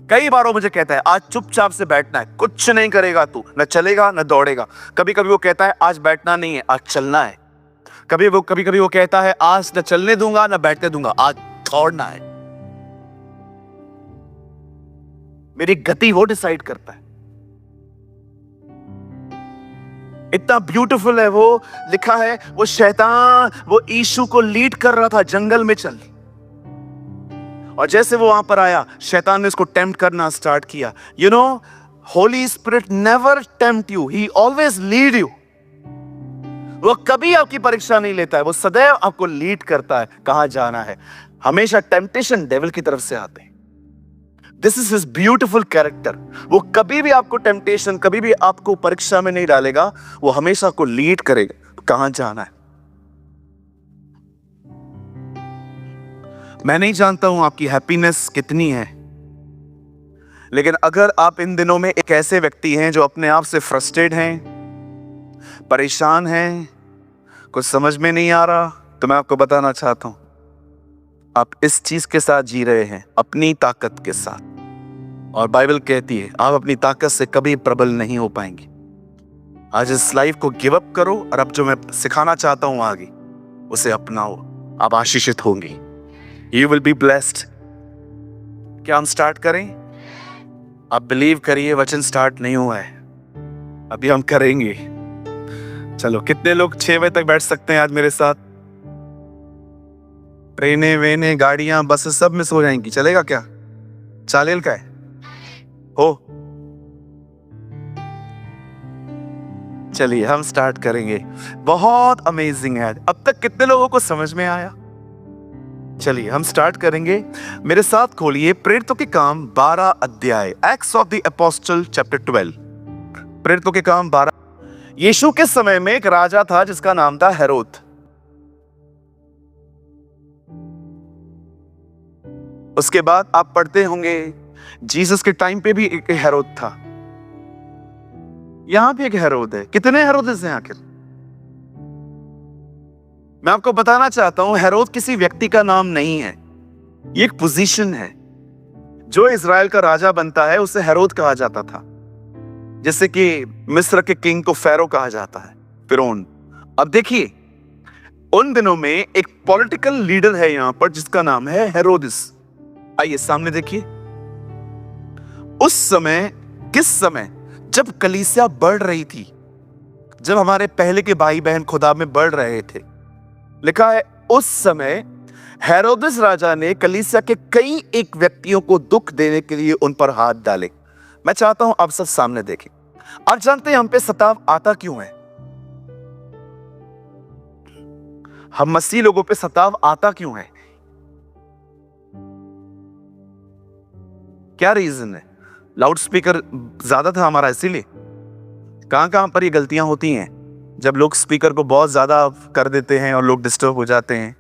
कई बार वो मुझे कहता है आज चुपचाप से बैठना है, कुछ नहीं करेगा तू, न चलेगा न दौड़ेगा। कभी कभी वो कहता है आज बैठना नहीं है, आज चलना है। कभी कभी वो कहता है आज न चलने दूंगा न बैठने दूंगा, आज दौड़ना है। मेरी गति वो डिसाइड करता है। इतना ब्यूटीफुल है वो, लिखा है वो शैतान वो यीशु को लीड कर रहा था जंगल में चल, और जैसे वो वहां पर आया, शैतान ने उसको टेम्प्ट करना स्टार्ट किया। You know, Holi spirit never tempt you, he always lead you. वो कभी आपकी परीक्षा नहीं लेता है, वो सदैव आपको लीड करता है कहां जाना है। हमेशा टेम्पटेशन डेविल की तरफ से आते हैं। This is his beautiful character. वो कभी भी आपको टेम्पटेशन, कभी भी आपको परीक्षा में नहीं डालेगा, वो हमेशा आपको लीड करेगा कहां जाना है। मैं नहीं जानता हूं आपकी हैप्पीनेस कितनी है, लेकिन अगर आप इन दिनों में एक ऐसे व्यक्ति हैं जो अपने आप से फ्रस्ट्रेट हैं, परेशान हैं, कुछ समझ में नहीं आ रहा, तो मैं आपको बताना चाहता हूं, आप इस चीज के साथ जी रहे हैं, अपनी ताकत के साथ। और बाइबल कहती है आप अपनी ताकत से कभी प्रबल नहीं हो पाएंगे। आज इस लाइफ को गिव अप करो, और अब जो मैं सिखाना चाहता हूं आगे, उसे अपनाओ, आप आशीषित होंगे। You will be blessed। क्या हम स्टार्ट करें? आप बिलीव करिए, वचन स्टार्ट नहीं हुआ है, अभी हम करेंगे। चलो, कितने लोग 6 बजे तक बैठ सकते हैं आज मेरे साथ? ट्रेनें वेने गाड़ियां बस सब मिस हो जाएंगी, चलेगा क्या? चालेल का है हो? चलिए हम स्टार्ट करेंगे। बहुत अमेजिंग है। अब तक कितने लोगों को समझ में आया? चलिए हम स्टार्ट करेंगे। मेरे साथ खोलिए प्रेरितों के काम 12 अध्याय, acts of the apostle chapter 12। प्रेरितों के काम 12। यीशु के समय में एक राजा था जिसका नाम था हेरोद। उसके बाद आप पढ़ते होंगे जीसस के टाइम पे भी एक हेरोद था। यहां भी एक हेरोद है। कितने हेरोदेस हैं आखिर? मैं आपको बताना चाहता हूं, हेरोद किसी व्यक्ति का नाम नहीं है, ये एक पोजीशन है। जो इज़राइल का राजा बनता है उसे हेरोद कहा जाता था, जैसे कि मिस्र के किंग को फेरो कहा जाता है, फिरौन। अब देखिए, उन दिनों में एक पॉलिटिकल लीडर है यहां पर जिसका नाम है हेरोदिस। आइए सामने देखिए। उस समय, किस समय? जब कलीसिया बढ़ रही थी, जब हमारे पहले के भाई बहन खुदा में बढ़ रहे थे। लिखा है उस समय हेरोदिस राजा ने कलीसिया के कई एक व्यक्तियों को दुख देने के लिए उन पर हाथ डाले। मैं चाहता हूं आप सब सामने देखें। आप जानते हैं हम पे सताव आता क्यों है? हम मसीह लोगों पे सताव आता क्यों है? क्या रीजन है? लाउड स्पीकर ज्यादा था हमारा, इसीलिए। कहां कहां पर ये गलतियां होती हैं जब लोग स्पीकर को बहुत ज्यादा कर देते हैं और लोग डिस्टर्ब हो जाते हैं।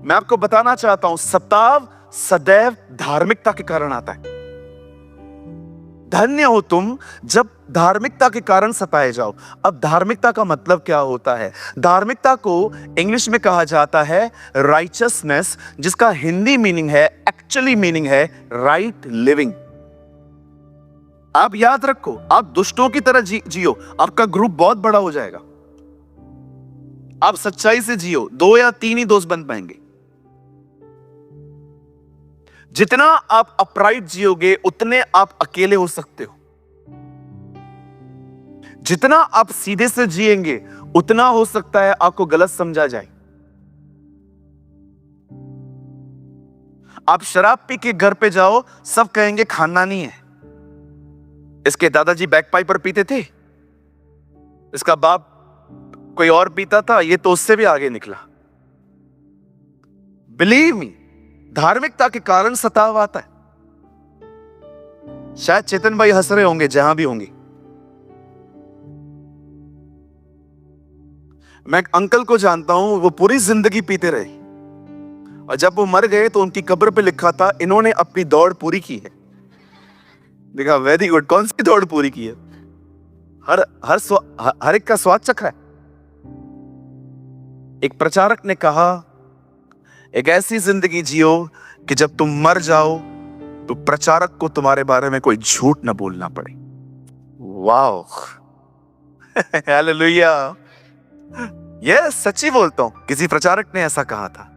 मैं आपको बताना चाहता हूं, सताव सदैव धार्मिकता के कारण आता है। धन्य हो तुम जब धार्मिकता के कारण सताए जाओ। अब धार्मिकता का मतलब क्या होता है? धार्मिकता को इंग्लिश में कहा जाता है राइचसनेस, जिसका हिंदी मीनिंग है, एक्चुअली मीनिंग है राइट लिविंग। आप याद रखो, आप दुष्टों की तरह जियो, आपका ग्रुप बहुत बड़ा हो जाएगा। आप सच्चाई से जियो, 2 या 3 ही दोस्त बन पाएंगे। जितना आप अपराइट जियोगे उतने आप अकेले हो सकते हो। जितना आप सीधे से जिएंगे उतना हो सकता है आपको गलत समझा जाए। आप शराब पी के घर पे जाओ, सब कहेंगे खानदानी है, इसके दादाजी बैक पाइपर पीते थे, इसका बाप कोई और पीता था, ये तो उससे भी आगे निकला। बिलीव मी, धार्मिकता के कारण सताव आता है। शायद चेतन भाई हंस रहे होंगे जहां भी होंगे। मैं एक अंकल को जानता हूं, वो पूरी जिंदगी पीते रहे और जब वो मर गए तो उनकी कब्र पे लिखा था इन्होंने अपनी दौड़ पूरी की है। देखा, वेरी गुड। कौन सी दौड़ पूरी की है? हर एक का स्वाद चखा है। एक प्रचारक ने कहा, एक ऐसी जिंदगी जियो कि जब तुम मर जाओ तो प्रचारक को तुम्हारे बारे में कोई झूठ ना बोलना पड़े। Wow, hallelujah. ये सच्ची बोलता हूं, किसी प्रचारक ने ऐसा कहा था।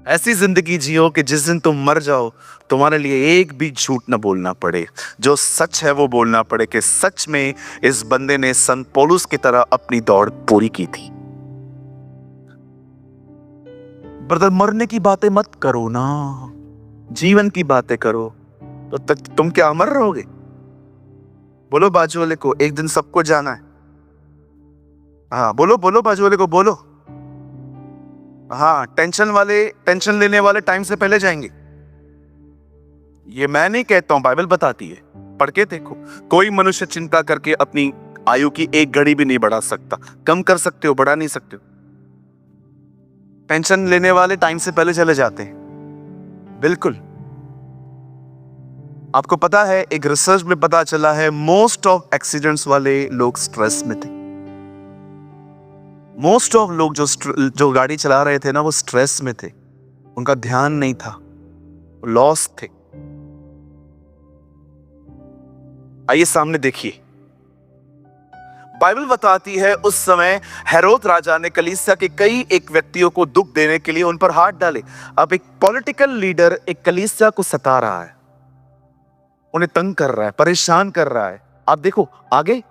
ऐसी जिंदगी जियो कि जिस दिन तुम मर जाओ तुम्हारे लिए एक भी झूठ ना बोलना पड़े, जो सच है वो बोलना पड़े कि सच में इस बंदे ने संत पौलुस की तरह अपनी दौड़ पूरी की थी। ब्रदर, मरने की बातें मत करो ना, जीवन की बातें करो। तो तुम क्या अमर रहोगे? बोलो बाजू वाले को, एक दिन सबको जाना है। हाँ बोलो, बोलो बाजू वाले को, बोलो। हाँ, टेंशन लेने वाले टाइम से पहले जाएंगे। ये मैं नहीं कहता हूं, बाइबल बताती है, पढ़ के देखो। कोई मनुष्य चिंता करके अपनी आयु की एक घड़ी भी नहीं बढ़ा सकता। कम कर सकते हो, बढ़ा नहीं सकते हो। टेंशन लेने वाले टाइम से पहले चले जाते हैं। बिल्कुल। आपको पता है, एक रिसर्च में पता चला है मोस्ट ऑफ एक्सीडेंट्स वाले लोग स्ट्रेस में थे। मोस्ट ऑफ लोग जो गाड़ी चला रहे थे ना, वो स्ट्रेस में थे, उनका ध्यान नहीं था, लॉस थे। आइए सामने देखिए, बाइबल बताती है उस समय हेरोद राजा ने कलीसिया के कई एक व्यक्तियों को दुख देने के लिए उन पर हाथ डाले। अब एक पॉलिटिकल लीडर एक कलीसिया को सता रहा है, उन्हें तंग कर रहा है, परेशान कर रहा है। आप देखो आगे,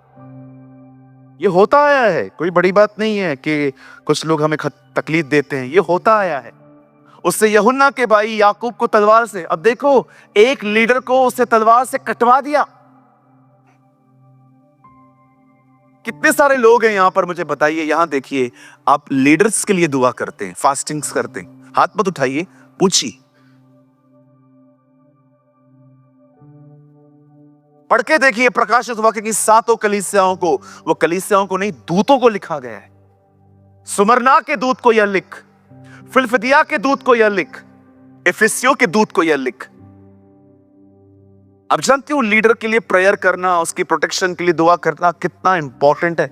ये होता आया है, कोई बड़ी बात नहीं है कि कुछ लोग हमें तकलीफ देते हैं, ये होता आया है। उससे यूहन्ना के भाई याकूब को तलवार से, अब देखो, एक लीडर को उससे तलवार से कटवा दिया। कितने सारे लोग हैं यहां पर, मुझे बताइए। यहां देखिए, आप लीडर्स के लिए दुआ करते हैं, फास्टिंग्स करते हैं, हाथ मत उठाइए, पूछिए, पढ़ के देखिए प्रकाशित वाक्य की 7 कलीसियाओं को, वो कलीसियाओं को नहीं, दूतों को लिखा गया है। सुमरना के दूत को यह लिख, फिलदिया के दूत को यह लिख, इफिसियों के दूत को यह लिख। आप जानते हो लीडर के लिए प्रेयर करना, उसकी प्रोटेक्शन के लिए दुआ करना कितना इंपॉर्टेंट है।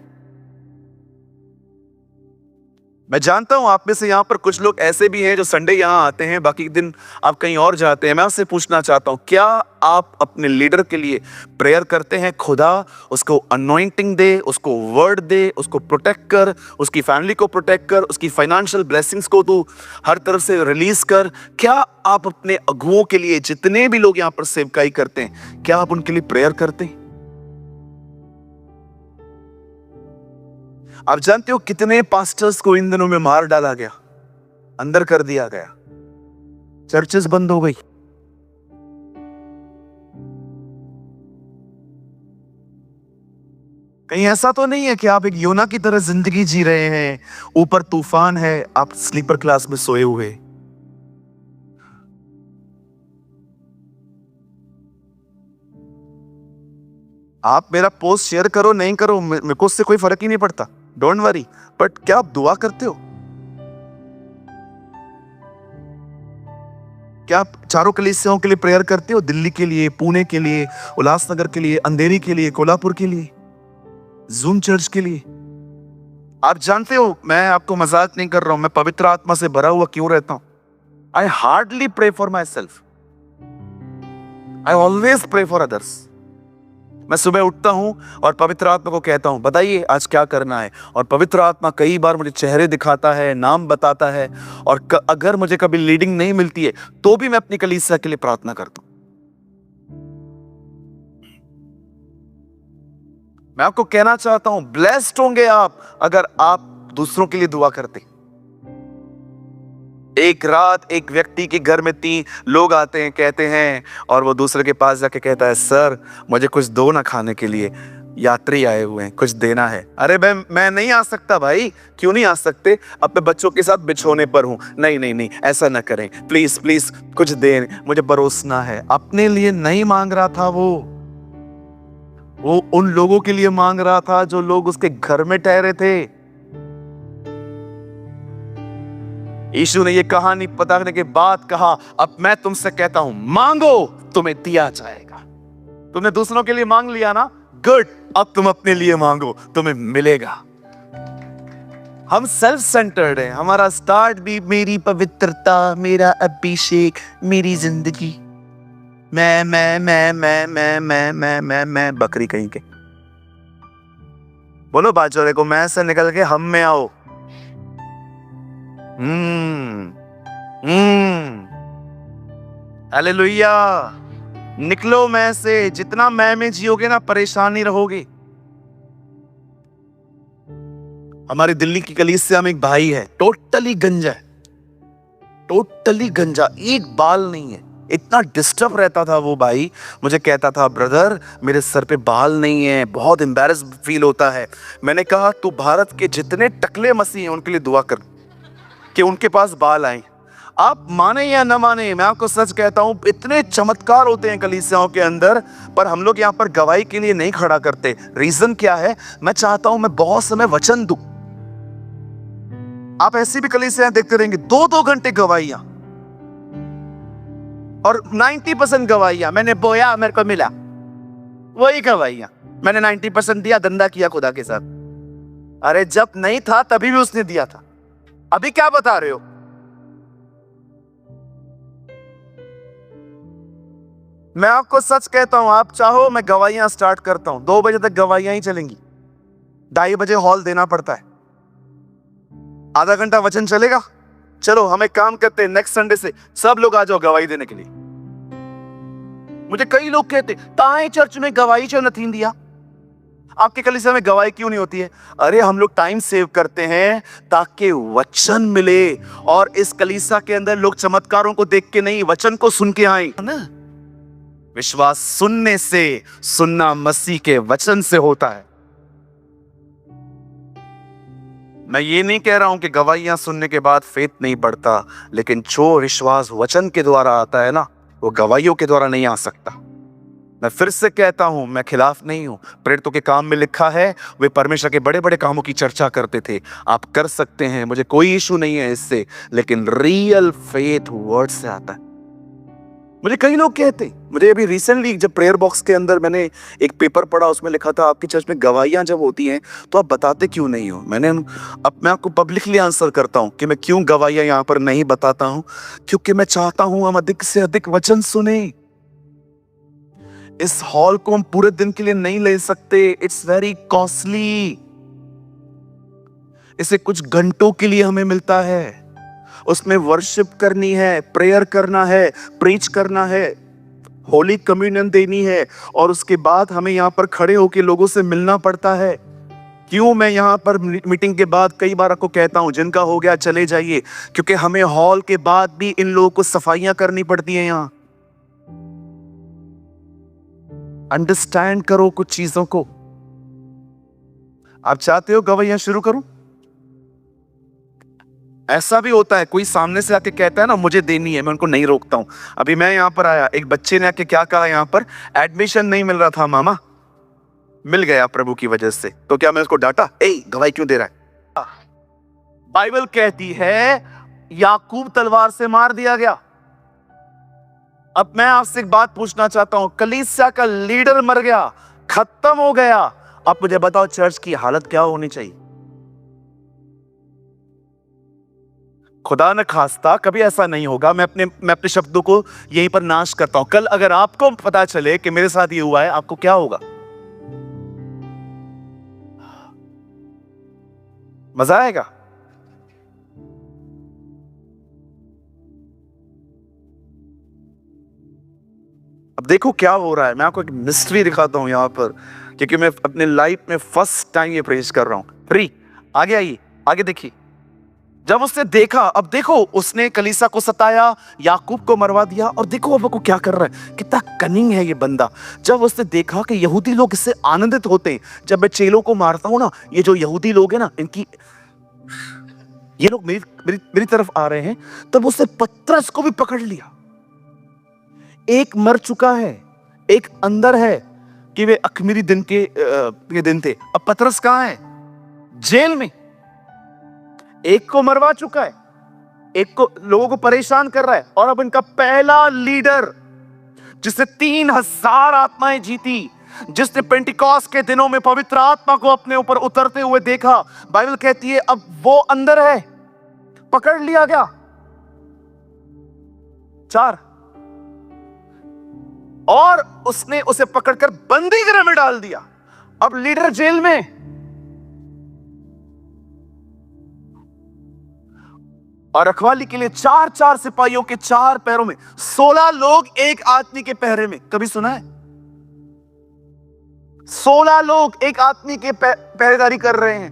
मैं जानता हूं आप में से यहां पर कुछ लोग ऐसे भी हैं जो संडे यहां आते हैं, बाकी दिन आप कहीं और जाते हैं। मैं आपसे पूछना चाहता हूं, क्या आप अपने लीडर के लिए प्रेयर करते हैं? खुदा उसको अनॉइंटिंग दे, उसको वर्ड दे, उसको प्रोटेक्ट कर, उसकी फैमिली को प्रोटेक्ट कर, उसकी फाइनेंशियल ब्लेसिंग्स को तू हर तरफ से रिलीज कर। क्या आप अपने अगुओं के लिए, जितने भी लोग यहां पर सेवकाई करते हैं, क्या आप उनके लिए प्रेयर करते हैं? आप जानते हो कितने पास्टर्स को इन दिनों में मार डाला गया, अंदर कर दिया गया, चर्चेस बंद हो गई। कहीं ऐसा तो नहीं है कि आप एक योना की तरह जिंदगी जी रहे हैं, ऊपर तूफान है, आप स्लीपर क्लास में सोए हुए? आप मेरा पोस्ट शेयर करो नहीं करो, मेरे को उससे कोई फर्क ही नहीं पड़ता, डोंट वरी। बट क्या आप दुआ करते हो? क्या आप चारों कलीसियाओं के लिए प्रेयर करते हो? दिल्ली के लिए, पुणे के लिए, उल्लासनगर के लिए, अंधेरी के लिए, कोल्हापुर के लिए, जूम चर्च के लिए? आप जानते हो, मैं आपको मजाक नहीं कर रहा हूं, मैं पवित्र आत्मा से भरा हुआ क्यों रहता हूं? I hardly pray for myself, I always pray for others. मैं सुबह उठता हूं और पवित्र आत्मा को कहता हूं, बताइए आज क्या करना है। और पवित्र आत्मा कई बार मुझे चेहरे दिखाता है, नाम बताता है, और अगर मुझे कभी लीडिंग नहीं मिलती है तो भी मैं अपनी कलीसिया के लिए प्रार्थना करता हूं। मैं आपको कहना चाहता हूं, ब्लेस्ड होंगे आप अगर आप दूसरों के लिए दुआ करते। एक रात एक व्यक्ति के घर में 3 लोग आते हैं, कहते हैं, और वो दूसरे के पास जाके कहता है, सर मुझे कुछ दो ना खाने के लिए, यात्री आए हुए हैं, कुछ देना है। अरे मैं नहीं आ सकता भाई। क्यों नहीं आ सकते? अपने बच्चों के साथ बिछोने पर हूं। नहीं नहीं नहीं, ऐसा ना करें, प्लीज प्लीज कुछ दें, मुझे परोसना है। अपने लिए नहीं मांग रहा था, वो उन लोगों के लिए मांग रहा था जो लोग उसके घर में ठहरे थे। यीशु ने ये कहानी बताने के बाद कहा, अब मैं तुमसे कहता हूं, मांगो तुम्हें दिया जाएगा। तुमने दूसरों के लिए मांग लिया ना, गुड, अब तुम अपने लिए मांगो, तुम्हें मिलेगा। हम सेल्फ सेंटर्ड हैं। हमारा स्टार्ट भी मेरी पवित्रता, मेरा अभिषेक, मेरी जिंदगी, मैं बकरी कहीं के। बोलो बाजोरे को, मैं से निकल के हम में आओ। हालेलुया। निकलो मैं से। जितना मैं में जियोगे ना, परेशान नहीं रहोगे। हमारी दिल्ली की कलीसिया में एक भाई है, टोटली गंजा है, टोटली गंजा, एक बाल नहीं है। इतना डिस्टर्ब रहता था वो भाई, मुझे कहता था, ब्रदर मेरे सर पे बाल नहीं है, बहुत एम्बैरेस फील होता है। मैंने कहा, तू भारत के जितने टकले मसीह हैं उनके लिए दुआ कर कि उनके पास बाल आए। आप माने या न माने, मैं आपको सच कहता हूं, इतने चमत्कार होते हैं कलीसियाओं के अंदर, पर हम लोग यहां पर गवाही के लिए नहीं खड़ा करते। रीजन क्या है? मैं चाहता हूं मैं बहुत समय वचन दूं। आप ऐसी भी कलीसियां देखते रहेंगे 2-2 घंटे गवाहियां, और 90% गवाहियां, मैंने बोया मेरे को मिला, वही गवाहियां। मैंने 90% दिया, धंधा किया खुदा के साथ। अरे जब नहीं था तभी भी उसने दिया था, अभी क्या बता रहे हो? मैं आपको सच कहता हूं, आप चाहो मैं गवाहियां स्टार्ट करता हूं, 2 बजे तक गवाहियां ही चलेंगी। 2:30 बजे हॉल देना पड़ता है, आधा घंटा वचन चलेगा। चलो हम एक काम करते हैं, नेक्स्ट संडे से सब लोग आ जाओ गवाही देने के लिए। मुझे कई लोग कहते, ताए चर्च में गवाही क्यों नहीं दिया? आपके कलीसिया में गवाही क्यों नहीं होती है? अरे हम लोग टाइम सेव करते हैं ताकि वचन मिले, और इस कलीसिया के अंदर लोग चमत्कारों को देख के नहीं, वचन को सुन के आए ना। विश्वास सुनने से, सुनना मसीह के वचन से होता है। मैं ये नहीं कह रहा हूं कि गवाहियां सुनने के बाद फेथ नहीं बढ़ता, लेकिन जो विश्वास वचन के द्वारा आता है ना, वो गवाहियों के द्वारा नहीं आ सकता। मैं फिर से कहता हूं, मैं खिलाफ नहीं हूं। प्रेरितों के काम में लिखा है, वे परमेश्वर के बड़े बड़े कामों की चर्चा करते थे। आप कर सकते हैं, मुझे कोई इशू नहीं है इससे, लेकिन रियल फेथ वर्ड से आता है। मुझे कई लोग कहते, मुझे अभी रिसेंटली जब प्रेयर बॉक्स के अंदर मैंने एक पेपर पढ़ा, उसमें लिखा था आपकी चर्च में गवाहियां जब होती हैं तो आप बताते क्यों नहीं हो। अब मैं आपको पब्लिकली आंसर करता हूं कि मैं क्यों गवाहियां यहां पर नहीं बताता हूं, क्योंकि मैं चाहता हूं हम अधिक से अधिक वचन सुने। इस हॉल को हम पूरे दिन के लिए नहीं ले सकते, इट्स वेरी कॉस्टली। इसे कुछ घंटों के लिए हमें मिलता है, उसमें वर्शिप करनी है, प्रेयर करना है, प्रीच करना है, होली कम्युनियन देनी है, और उसके बाद हमें यहां पर खड़े होकर लोगों से मिलना पड़ता है। क्यों मैं यहां पर मीटिंग के बाद कई बार आपको कहता हूं जिनका हो गया चले जाइए, क्योंकि हमें हॉल के बाद भी इन लोगों को सफाइयां करनी पड़ती हैं। यहां अंडरस्टैंड करो कुछ चीजों को। आप चाहते हो गवाहियां शुरू करूं? ऐसा भी होता है, कोई सामने से आके कहता है ना मुझे देनी है, मैं उनको नहीं रोकता हूं। अभी मैं यहां पर आया, एक बच्चे ने आके क्या कहा, यहां पर एडमिशन नहीं मिल रहा था मामा, मिल गया प्रभु की वजह से, तो क्या मैं उसको डांटा, ए गवाही क्यों दे रहा है? बाइबल कहती है याकूब तलवार से मार दिया गया। अब मैं आपसे एक बात पूछना चाहता हूं, कलीसिया का लीडर मर गया, खत्म हो गया, अब मुझे बताओ चर्च की हालत क्या होनी चाहिए? खुदा न खास्ता कभी ऐसा नहीं होगा, मैं अपने शब्दों को यहीं पर नाश करता हूं। कल अगर आपको पता चले कि मेरे साथ ये हुआ है, आपको क्या होगा? मजा आएगा? अब देखो क्या हो रहा है, मैं आपको एक मिस्ट्री दिखाता हूं यहां पर, क्योंकि मैं अपने लाइफ में फर्स्ट टाइम ये प्रेज कर रहा हूं। फ्री आगे आइए, आगे देखिए। जब उसने देखा, अब देखो उसने कलीसा को सताया, याकूब को मरवा दिया, और देखो अब वो क्या कर रहा है, कितना कनिंग है ये बंदा। जब उसने देखा कि यहूदी लोग इससे आनंदित होते हैं, जब मैं चेलों को मारता हूं ना, ये जो यहूदी लोग हैं ना, ये लोग मेरी तरफ आ रहे हैं, तब उसने पतरस को भी पकड़ लिया। एक मर चुका है, एक अंदर है, कि वे अखमीरी दिन के दिन थे। अब पतरस कहां है? जेल में। एक को मरवा चुका है, एक को लोगों को परेशान कर रहा है, और अब इनका पहला लीडर जिसने 3000 आत्माएं जीती, जिसने पेंटिकॉस्ट के दिनों में पवित्र आत्मा को अपने ऊपर उतरते हुए देखा, बाइबल कहती है अब वो अंदर है, पकड़ लिया गया। 4 और उसने उसे पकड़कर बंदी गृह में डाल दिया। अब लीडर जेल में, और रखवाली के लिए 4 सिपाहियों के 4 पैरों में 16 लोग एक आदमी के पहरे में। कभी सुना है? 16 लोग एक आदमी के पहरेदारी कर रहे हैं।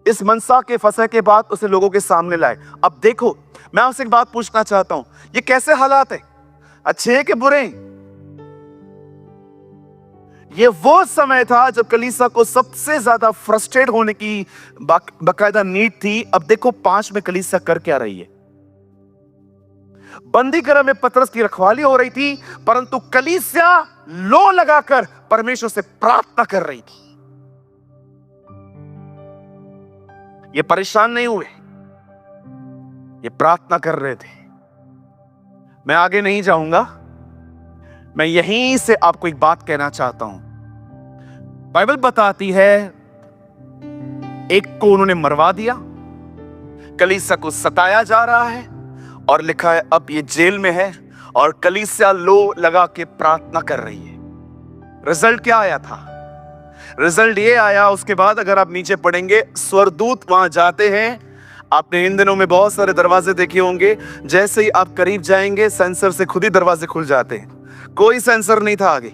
इस मनसा के फंसे के बाद उसे लोगों के सामने लाए। अब देखो, मैं आपसे एक बात पूछना चाहता हूं, ये कैसे हालात है, अच्छे हैं कि बुरे हैं? ये वो समय था जब कलीसिया को सबसे ज्यादा फ्रस्ट्रेट होने की बाकायदा नीड थी। अब देखो 5 में कलीसिया कर क्या रही है। बंदी गृह में पतरस की रखवाली हो रही थी, परंतु कलीसिया लो लगाकर परमेश्वर से प्रार्थना कर रही थी। ये परेशान नहीं हुए, ये प्रार्थना कर रहे थे। मैं आगे नहीं जाऊंगा, मैं यहीं से आपको एक बात कहना चाहता हूं। बाइबल बताती है एक को उन्होंने मरवा दिया, कलीसिया को सताया जा रहा है, और लिखा है अब ये जेल में है, और कलीसिया लो लगा के प्रार्थना कर रही है। रिजल्ट क्या आया था? रिजल्ट ये आया, उसके बाद अगर आप नीचे पढ़ेंगे, स्वर्गदूत वहां जाते हैं। आपने इन दिनों में बहुत सारे दरवाजे देखे होंगे, जैसे ही आप करीब जाएंगे सेंसर से खुद ही दरवाजे खुल जाते हैं। कोई सेंसर नहीं था आगे।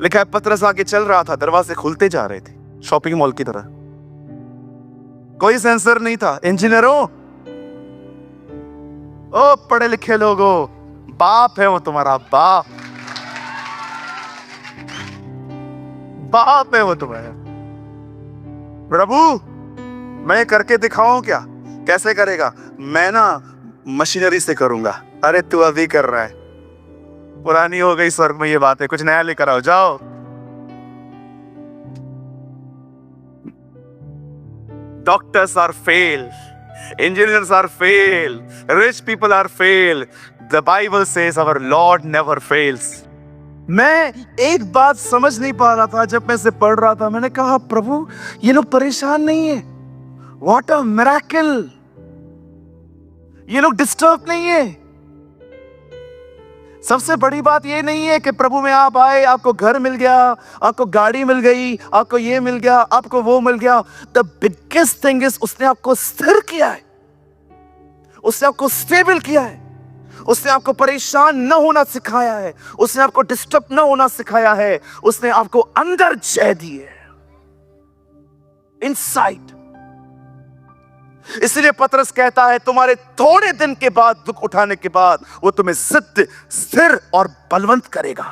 लिखा है पतरस आगे चल रहा था, दरवाजे खुलते जा रहे थे, शॉपिंग मॉल की तरह। कोई सेंसर नहीं था। इंजीनियरों, ओ पढ़े लिखे लोगों, बाप है वो तुम्हारा, बाप बाप है वो तुम्हारा। प्रभु मैं करके दिखाऊं क्या? कैसे करेगा? मैं ना मशीनरी से करूंगा। अरे तू अभी कर रहा है, पुरानी हो गई स्वर्ग में ये बात है, कुछ नया लेकर आओ, जाओ। Doctors are fail, Engineers are fail. Rich people are fail. The Bible says our Lord never fails. मैं एक बात समझ नहीं पा रहा था जब मैं इसे पढ़ रहा था. मैंने कहा प्रभु ये लोग परेशान नहीं है. What a miracle. ये लोग डिस्टर्ब नहीं है. सबसे बड़ी बात ये नहीं है कि प्रभु में आप आए, आपको घर मिल गया, आपको गाड़ी मिल गई, आपको ये मिल गया, आपको वो मिल गया. द बिगेस्ट थिंग इज उसने आपको स्थिर किया है, उसने आपको स्टेबल किया है, उसने आपको परेशान न होना सिखाया है, उसने आपको डिस्टर्ब न होना सिखाया है, उसने आपको अंदर जय दी है, इनसाइड. इसलिए पतरस कहता है तुम्हारे थोड़े दिन के बाद, दुख उठाने के बाद, वो तुम्हें सिद्ध, स्थिर और बलवंत करेगा.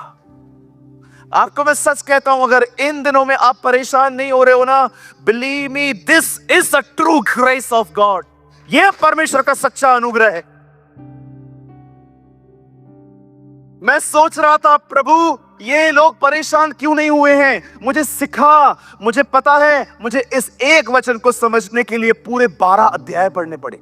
आपको मैं सच कहता हूं, अगर इन दिनों में आप परेशान नहीं हो रहे हो ना, believe me, this is the true grace of God. यह परमेश्वर का सच्चा अनुग्रह है. मैं सोच रहा था प्रभु ये लोग परेशान क्यों नहीं हुए हैं. मुझे सिखा, मुझे पता है, मुझे इस एक वचन को समझने के लिए पूरे 12 अध्याय पढ़ने पड़े.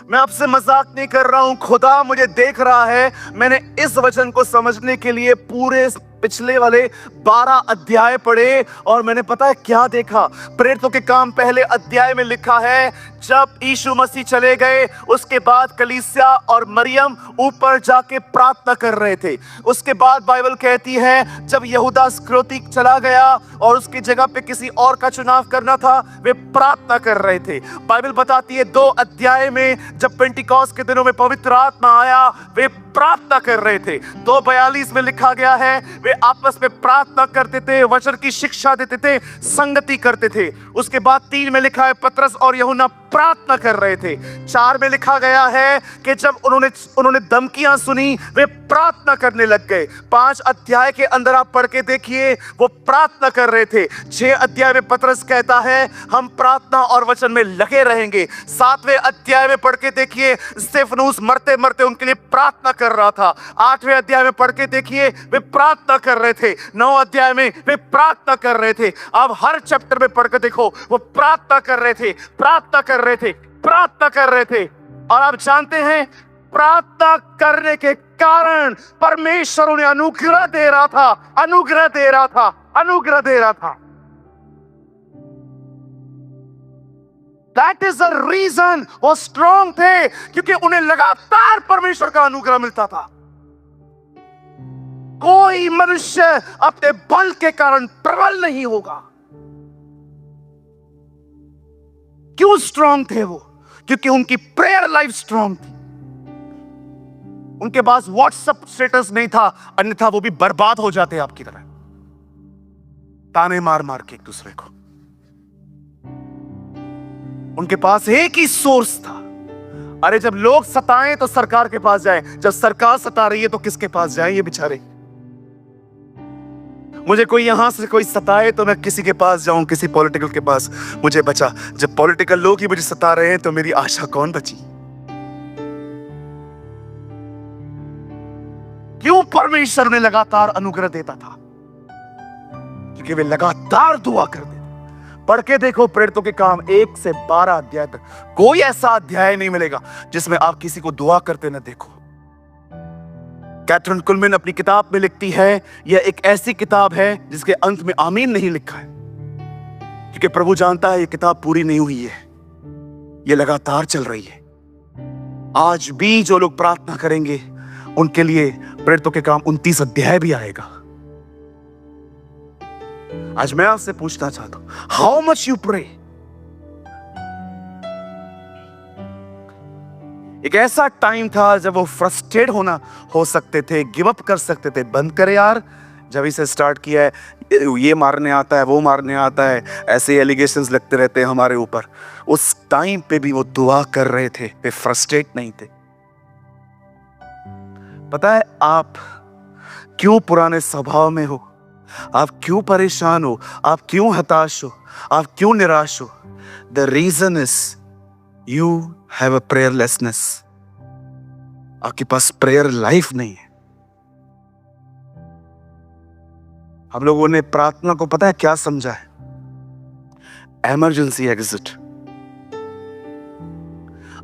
मैं आपसे मजाक नहीं कर रहा हूं, खुदा मुझे देख रहा है. मैंने इस वचन को समझने के लिए पूरे पिछले वाले 12 अध्याय पढ़े और मैंने पता है क्या देखा. प्रेरितों के काम पहले अध्याय में लिखा है जब यीशु मसीह चले गए उसके बाद कलीसिया और मरियम ऊपर जाके प्रार्थना कर रहे थे. उसके बाद बाइबल कहती है जब यहूदा इस्करियोती चला गया और उसकी जगह पे किसी और का चुनाव करना था, वे प्रार्थना कर रहे थे. बाइबल बताती है 2 अध्याय में जब पेंटिकॉस्ट के दिनों में पवित्र आत्मा आया, वे प्रार्थना कर रहे थे. 2:42 में लिखा गया है वे आपस में प्रार्थना करते थे, वचन की शिक्षा देते थे, संगति करते थे. उसके बाद 3 में लिखा है पतरस और यूहन्ना प्रार्थना कर रहे थे. 4 में लिखा गया है कि जब उन्होंने धमकियां सुनी वे प्रार्थना करने लग गए. 5 अध्याय के अंदर आप पढ़ के देखिए वो प्रार्थना कर रहे थे. 6 अध्याय में पतरस कहता है हम प्रार्थना और वचन में लगे रहेंगे. 7वें अध्याय में पढ़ के देखिए स्तेफनुस मरते मरते उनके लिए प्रार्थना कर रहा था. 8वें अध्याय में पढ़ के देखिए वे प्रार्थना कर रहे थे. 9 अध्याय में वे प्रार्थना कर रहे थे. अब हर चैप्टर में पढ़ के देखो वो प्रार्थना कर रहे थे, प्रार्थना कर रहे थे, प्रार्थना कर रहे थे. और आप जानते हैं प्रार्थना करने के कारण परमेश्वर उन्हें अनुग्रह दे रहा था, अनुग्रह दे रहा था, अनुग्रह दे रहा था. That is the reason वो स्ट्रॉन्ग थे, क्योंकि उन्हें लगातार परमेश्वर का अनुग्रह मिलता था. कोई मनुष्य अपने बल के कारण प्रबल नहीं होगा. क्यों स्ट्रॉन्ग थे वो? क्योंकि उनकी प्रेयर लाइफ स्ट्रॉन्ग थी. उनके पास व्हाट्सएप स्टेटस नहीं था, अन्यथा वो भी बर्बाद हो जाते आपकी तरह, ताने मार मार के एक दूसरे को. उनके पास एक ही सोर्स था. अरे जब लोग सताएं तो सरकार के पास जाएं, जब सरकार सता रही है तो किसके पास जाएं ये बेचारे. मुझे कोई यहां से कोई सताए तो मैं किसी के पास जाऊं, किसी पॉलिटिकल के पास, मुझे बचा. जब पॉलिटिकल लोग ही मुझे सता रहे हैं तो मेरी आशा कौन बची. क्यों परमेश्वर ने लगातार अनुग्रह देता था? क्योंकि वे लगातार दुआ करते थे. पढ़ के देखो प्रेरितों के काम 1 से 12 अध्याय तक, कोई ऐसा अध्याय नहीं मिलेगा जिसमें आप किसी को दुआ करते न देखो. कैथरीन कुलमैन अपनी किताब में लिखती है यह एक ऐसी किताब है जिसके अंत में आमीन नहीं लिखा है, क्योंकि प्रभु जानता है यह किताब पूरी नहीं हुई है, यह लगातार चल रही है. आज भी जो लोग प्रार्थना करेंगे उनके लिए प्रेरितों के काम 29 अध्याय भी आएगा. आज मैं आपसे पूछना चाहता हूं, हाउ मच यू प्रे. एक ऐसा टाइम था जब वो फ्रस्ट्रेट हो सकते थे, गिव अप कर सकते थे, बंद करे यार, जब इसे स्टार्ट किया है, ये मारने आता है, वो मारने आता है, ऐसे एलिगेशंस लगते रहते हैं हमारे ऊपर. उस टाइम पे भी वो दुआ कर रहे थे, वे फ्रस्ट्रेट नहीं थे. पता है आप क्यों पुराने स्वभाव में हो, आप क्यों परेशान हो, आप क्यों हताश हो, आप क्यों निराश हो? The reason is you have a prayerlessness. आपके पास प्रेयर लाइफ नहीं है. हम लोगों ने प्रार्थना को पता है क्या समझा है? Emergency exit.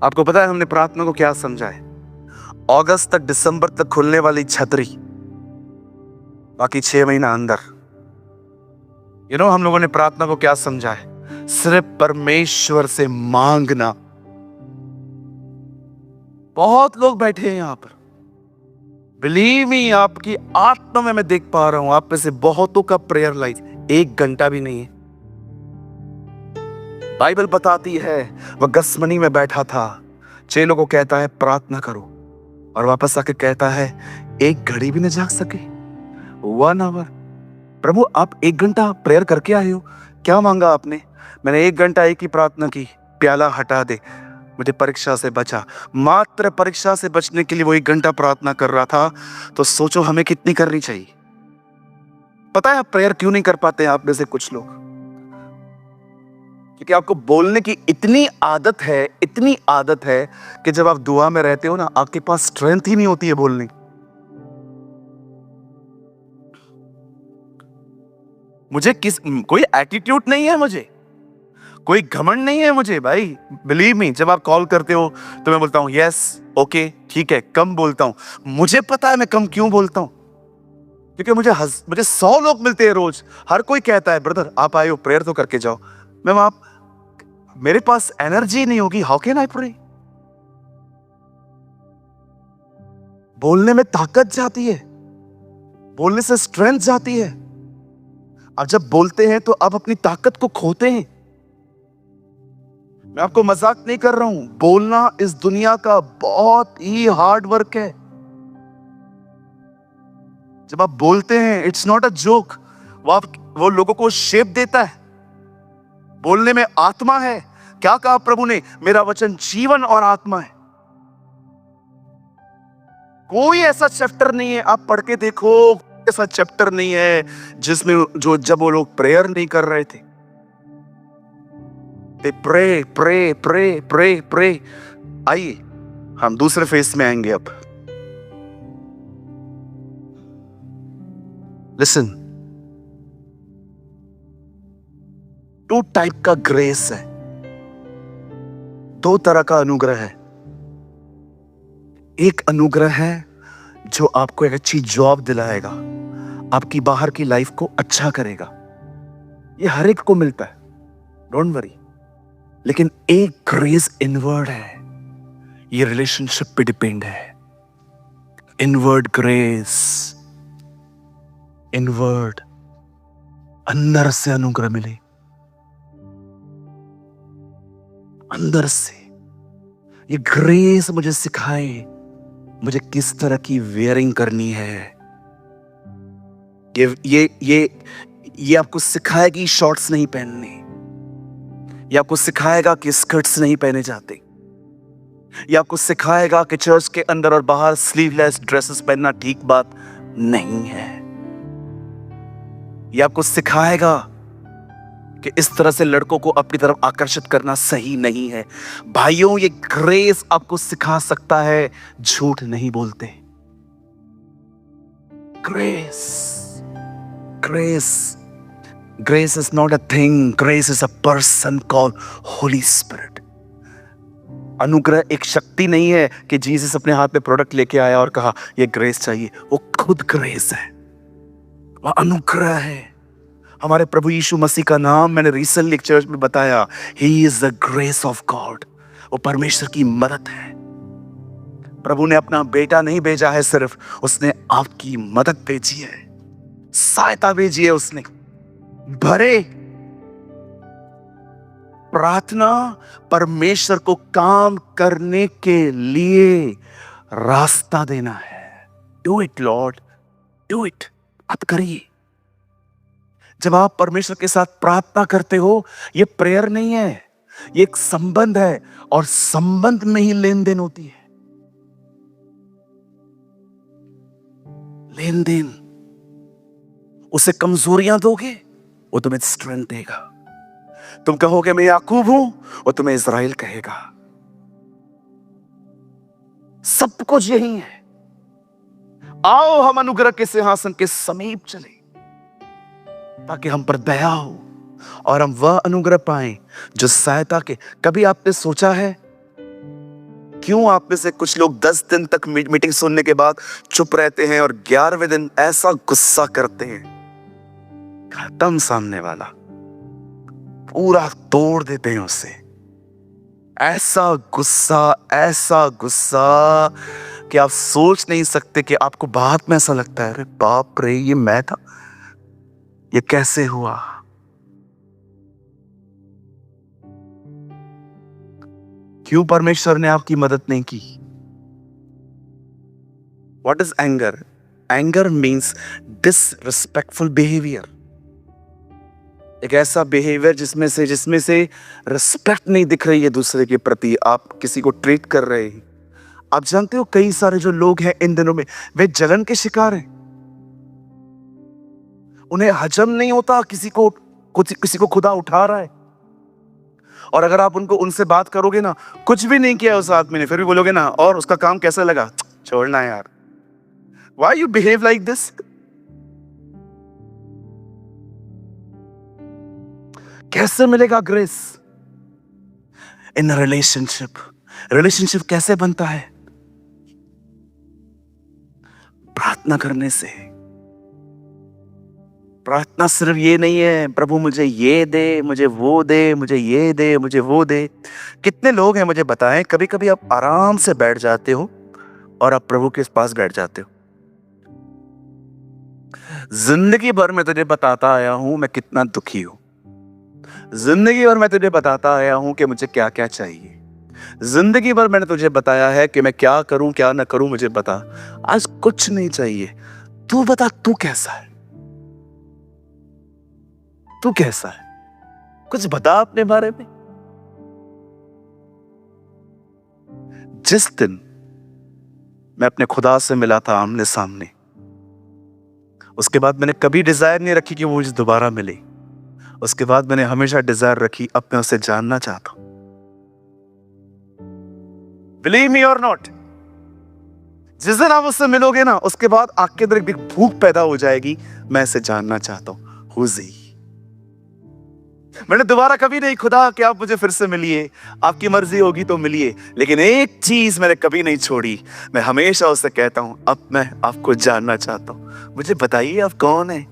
आपको पता है हमने प्रार्थना को क्या समझा है? अगस्त तक दिसंबर तक खुलने वाली छतरी, बाकी 6 महीना अंदर। हम लोगों ने प्रार्थना को क्या समझा है? सिर्फ परमेश्वर से मांगना। बहुत लोग बैठे हैं यहां पर, बिलीव मी, आपकी आत्मा में मैं देख पा रहा हूं, आप में से बहुतों का प्रेयर लाइफ 1 घंटा भी नहीं है। बाइबल बताती है वह गसमनी में बैठा था, चेलों को कहता है प्रार्थना करो, और वापस आके कहता है 1 घड़ी भी न जाग सके, 1 आवर। प्रभु आप 1 घंटा प्रेयर करके आए हो, क्या मांगा आपने? मैंने 1 घंटा एक ही प्रार्थना की, प्याला हटा दे, मुझे परीक्षा से बचा। मात्र परीक्षा से बचने के लिए वो 1 घंटा प्रार्थना कर रहा था। तो सोचो हमें कितनी करनी चाहिए। पता है आप प्रेयर क्यों नहीं कर पाते हैं आप में से कुछ लोग? क्योंकि आपको बोलने की इतनी आदत है, इतनी आदत है कि जब आप दुआ में रहते हो ना, आपके पास स्ट्रेंथ ही नहीं होती है बोलने की। मुझे कोई एटीट्यूड नहीं है, मुझे कोई घमंड नहीं है मुझे भाई। बिलीव मी, जब आप कॉल करते हो तो मैं बोलता हूं यस, ओके, ठीक है, कम बोलता हूं। मुझे पता है मैं कम क्यों बोलता हूं, क्योंकि मुझे 100 लोग मिलते हैं रोज। हर कोई कहता है ब्रदर आप आए हो, प्रेयर तो करके जाओ। मैं वहां, मेरे पास एनर्जी नहीं होगी, हाउ कैन आई प्रे? बोलने में ताकत जाती है, बोलने से स्ट्रेंथ जाती है। अब जब बोलते हैं तो आप अपनी ताकत को खोते हैं। मैं आपको मजाक नहीं कर रहा हूं, बोलना इस दुनिया का बहुत ही हार्ड वर्क है। जब आप बोलते हैं, इट्स नॉट अ जोक। वो लोगों को शेप देता है। बोलने में आत्मा है। क्या कहा प्रभु ने? मेरा वचन जीवन और आत्मा है। कोई ऐसा चैप्टर नहीं है, आप पढ़ के देखो, ऐसा चैप्टर नहीं है जिसमें जब वो लोग प्रेयर नहीं कर रहे थे। They pray, pray, pray, pray, pray. आइए हम दूसरे फेस में आएंगे अब। लिसन, 2 टाइप का ग्रेस है, 2 तरह का अनुग्रह है। एक अनुग्रह है जो आपको एक अच्छी जॉब दिलाएगा, आपकी बाहर की लाइफ को अच्छा करेगा। ये हर एक को मिलता है, डोंट वरी। लेकिन एक ग्रेस इनवर्ड है, ये रिलेशनशिप पे डिपेंड है। इनवर्ड ग्रेस, इनवर्ड, अंदर से अनुग्रह मिले, अंदर से। ये ग्रेस मुझे सिखाए मुझे किस तरह की वेयरिंग करनी है। ये आपको सिखाएगी शॉर्ट्स नहीं पहनने, ये आपको सिखाएगा कि स्कर्ट्स नहीं पहने जाते, ये आपको सिखाएगा कि चर्च के अंदर और बाहर स्लीवलेस ड्रेसेस पहनना ठीक बात नहीं है। ये आपको सिखाएगा कि इस तरह से लड़कों को अपनी तरफ आकर्षित करना सही नहीं है। भाइयों, ये ग्रेस आपको सिखा सकता है झूठ नहीं बोलते। Grace, grace, grace is not a thing, grace is a person called Holy Spirit. अनुग्रह एक शक्ति नहीं है कि जीसस अपने हाथ में प्रोडक्ट लेके आया और कहा ये ग्रेस चाहिए। वो खुद ग्रेस है, वह अनुग्रह है। हमारे प्रभु यीशु मसीह का नाम मैंने रिसेंटली एक चर्च में बताया, He is the grace of God. वो परमेश्वर की मदद है। प्रभु ने अपना बेटा नहीं भेजा है सिर्फ, उसने आपकी मदद भेजी है, सहायता भेजी है उसने। भरे प्रार्थना परमेश्वर को काम करने के लिए रास्ता देना है। Do it Lord, do it. आप करिए। जब आप परमेश्वर के साथ प्रार्थना करते हो, ये प्रेयर नहीं है, ये एक संबंध है, और संबंध में ही लेन देन होती है। लेन देन। उसे कमजोरियां दोगे, वो तुम्हें स्ट्रेंथ देगा। तुम कहोगे मैं याकूब हूं, वो तुम्हें इज़राइल कहेगा। सब कुछ यही है। आओ हम अनुग्रह के सिंहासन के समीप चले, ताकि हम पर दया हो और हम वह अनुग्रह पाएं जो सहायता के। कभी आपने सोचा है क्यों आप में से कुछ लोग 10 दिन तक मीटिंग सुनने के बाद चुप रहते हैं और 11वें दिन ऐसा गुस्सा करते हैं, खत्म सामने वाला, पूरा तोड़ देते हैं उसे। ऐसा गुस्सा कि आप सोच नहीं सकते, कि आपको बाद में ऐसा लगता है, अरे बाप रे, ये मैं था, ये कैसे हुआ। क्यों परमेश्वर ने आपकी मदद नहीं की? What is anger? Anger means disrespectful behavior. एक ऐसा बिहेवियर जिसमें से रिस्पेक्ट नहीं दिख रही है दूसरे के प्रति, आप किसी को ट्रीट कर रहे हैं। आप जानते हो कई सारे जो लोग हैं इन दिनों में, वे जलन के शिकार हैं। उन्हें हजम नहीं होता किसी को खुदा उठा रहा है। और अगर आप उनसे बात करोगे ना, कुछ भी नहीं किया उस आदमी ने, फिर भी बोलोगे ना, और उसका काम कैसा लगा, छोड़ना यार। Why you behave like this? कैसे मिलेगा ग्रेस इन रिलेशनशिप? रिलेशनशिप कैसे बनता है? प्रार्थना करने से। प्रार्थना सिर्फ ये नहीं है, प्रभु मुझे ये दे, मुझे वो दे, मुझे ये दे, मुझे वो दे। कितने लोग हैं मुझे बताएं, कभी कभी आप आराम से बैठ जाते हो और आप प्रभु के पास बैठ जाते हो। जिंदगी भर मैं तुझे बताता आया हूं मैं कितना दुखी हूं, जिंदगी भर मैं तुझे बताता आया हूं कि मुझे क्या क्या चाहिए, जिंदगी भर मैंने तुझे बताया है कि मैं क्या करूं क्या ना करूं, मुझे बता। आज कुछ नहीं चाहिए, तू बता, तू कैसा है, तू कैसा है, कुछ बता अपने बारे में। जिस दिन मैं अपने खुदा से मिला था आमने सामने, उसके बाद मैंने कभी डिजायर नहीं रखी कि वो मुझे दोबारा मिले। उसके बाद मैंने हमेशा डिजायर रखी, अब मैं उसे जानना चाहता हूं। बिलीव मी और नॉट, जिस दिन आप उससे मिलोगे ना, उसके बाद आपके अंदर एक भूख पैदा हो जाएगी, मैं इसे जानना चाहता हूं। Who's he? मैंने दोबारा कभी नहीं, खुदा कि आप मुझे फिर से मिलिए, आपकी मर्जी होगी तो मिलिए, लेकिन एक चीज मैंने कभी नहीं छोड़ी, मैं हमेशा उससे कहता हूं, अब मैं आपको जानना चाहता हूं, मुझे बताइए आप कौन है।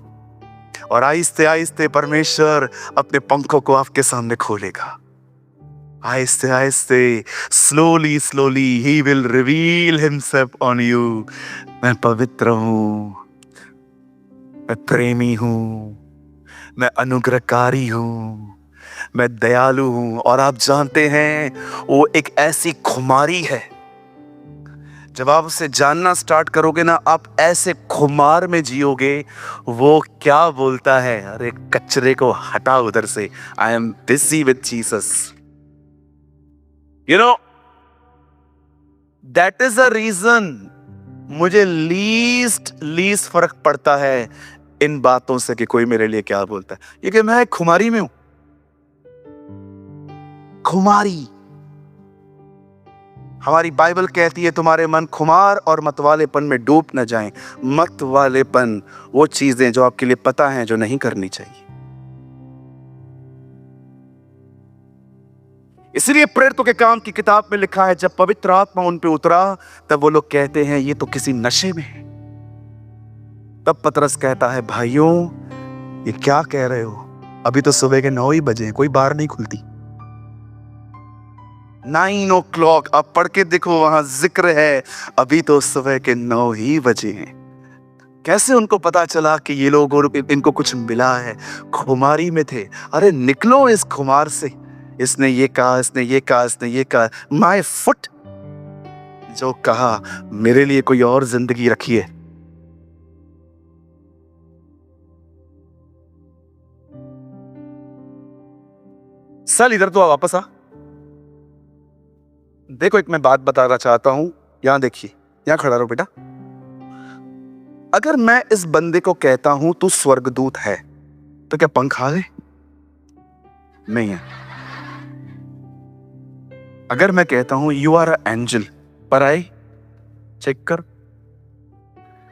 और आहिस्ते आहिस्ते परमेश्वर अपने पंखों को आपके सामने खोलेगा। आहिस्ते आहिस्ते, slowly slowly he will reveal himself on you. मैं पवित्र हूं, मैं प्रेमी हूं, मैं अनुग्रहकारी हूं, मैं दयालु हूं। और आप जानते हैं, वो एक ऐसी खुमारी है, जब आप उसे जानना स्टार्ट करोगे ना, आप ऐसे खुमार में जियोगे। वो क्या बोलता है, अरे कचरे को हटा उधर से, I am busy with Jesus. You know, that is a reason मुझे लीस्ट फर्क पड़ता है इन बातों से कि कोई मेरे लिए क्या बोलता है, ये कि मैं खुमारी में हूं। खुमारी, हमारी बाइबल कहती है तुम्हारे मन खुमार और मतवालेपन में डूब न जाएं। मतवालेपन वो चीजें जो आपके लिए पता है जो नहीं करनी चाहिए। इसलिए प्रेरितों के काम की किताब में लिखा है, जब पवित्र आत्मा उन पे उतरा तब वो लोग कहते हैं ये तो किसी नशे में है। तब पतरस कहता है, भाइयों ये क्या कह रहे हो, अभी तो सुबह के 9 ही बजे हैं, कोई बार नहीं खुलती। 9 o'clock, आप पढ़ के देखो, वहां जिक्र है अभी तो सुबह के 9 ही बजे हैं। कैसे उनको पता चला कि ये लोग और इनको कुछ मिला है? खुमारी में थे। अरे निकलो इस खुमार से, इसने ये कहा, इसने ये कहा, इसने ये कहा, माय फुट, जो कहा मेरे लिए कोई और जिंदगी रखी है। चल इधर तो वापस आ। देखो, एक मैं बात बताना चाहता हूं, यहां देखिए, यहां खड़ा रहो बेटा। अगर मैं इस बंदे को कहता हूं तू स्वर्गदूत है, तो क्या पंख आ गए? नहीं है। अगर मैं कहता हूं यू आर अ एंजल, पर आई चेक कर,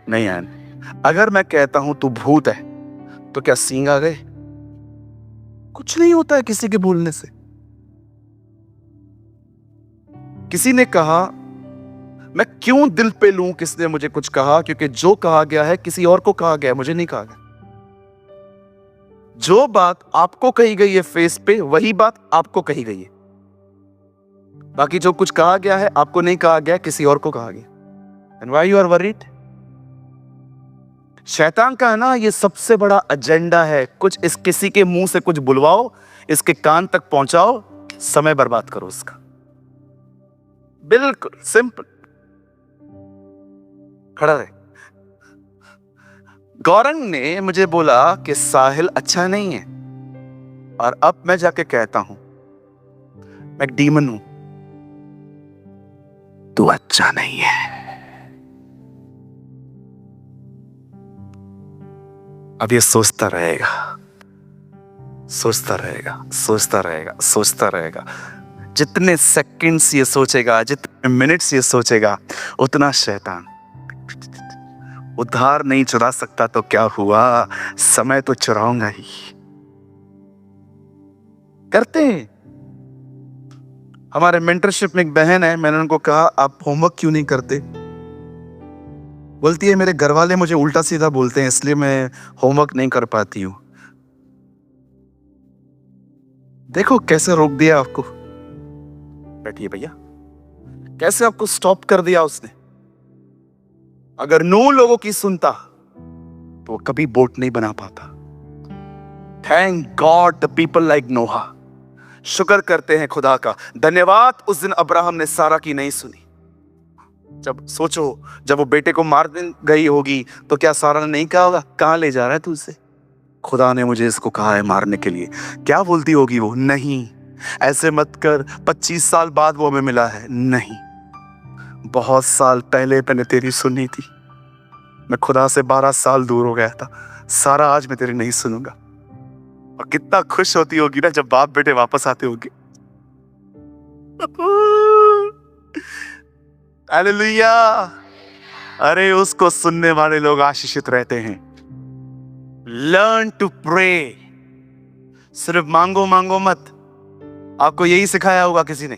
नहीं है। अगर मैं कहता हूं तू भूत है, तो क्या सींग आ गए? कुछ नहीं होता है किसी के बोलने से। किसी ने कहा, मैं क्यों दिल पे लूं किसने मुझे कुछ कहा, क्योंकि जो कहा गया है किसी और को कहा गया है, मुझे नहीं कहा गया। जो बात आपको कही गई है फेस पे, वही बात आपको कही गई है। बाकी जो कुछ कहा गया है आपको नहीं कहा गया, किसी और को कहा गया। And why you are worried? शैतान का है ना ये सबसे बड़ा एजेंडा है, कुछ इस किसी के मुंह से कुछ बुलवाओ, इसके कान तक पहुंचाओ, समय बर्बाद करो उसका। बिल्कुल सिंपल। खड़ा रहे। गौरंग ने मुझे बोला कि साहिल अच्छा नहीं है, और अब मैं जाके कहता हूं मैं एक डीमन हूं, तू अच्छा नहीं है। अब ये सोचता रहेगा, सोचता रहेगा, सोचता रहेगा, सोचता रहेगा। जितने सेकंड्स ये सोचेगा, जितने मिनट्स ये सोचेगा, उतना शैतान। उधार नहीं चुरा सकता तो क्या हुआ, समय तो चुराऊंगा ही। करते हैं। हमारे मेंटरशिप में एक बहन है, मैंने उनको कहा आप होमवर्क क्यों नहीं करते? बोलती है मेरे घर वाले मुझे उल्टा सीधा बोलते हैं, इसलिए मैं होमवर्क नहीं कर पाती हूं। देखो कैसे रोक दिया आपको। बैठिए भैया, कैसे आपको स्टॉप कर दिया उसने। अगर 9 लोगों की सुनता तो वो कभी बोट नहीं बना पाता। Thank God the people like Noah. शुक्र करते हैं खुदा का, धन्यवाद उस दिन अब्राहम ने सारा की नहीं सुनी। जब सोचो, जब वो बेटे को मार गई होगी तो क्या सारा ने नहीं कहा होगा कहां ले जा रहा है तू इसे? खुदा ने मुझे इसको कहा है मारने के लिए। क्या बोलती होगी वो? नहीं ऐसे मत कर, 25 साल बाद वो हमें मिला है। नहीं, बहुत साल पहले मैंने तेरी सुनी थी। मैं खुदा से 12 साल दूर हो गया था। सारा आज मैं तेरी नहीं सुनूंगा। और कितना खुश होती होगी ना जब बाप बेटे वापस आते होंगे। हालेलुया। अरे उसको सुनने वाले लोग आशीषित रहते हैं। Learn to pray. सिर्फ मांगो मांगो मत। आपको यही सिखाया होगा किसी ने।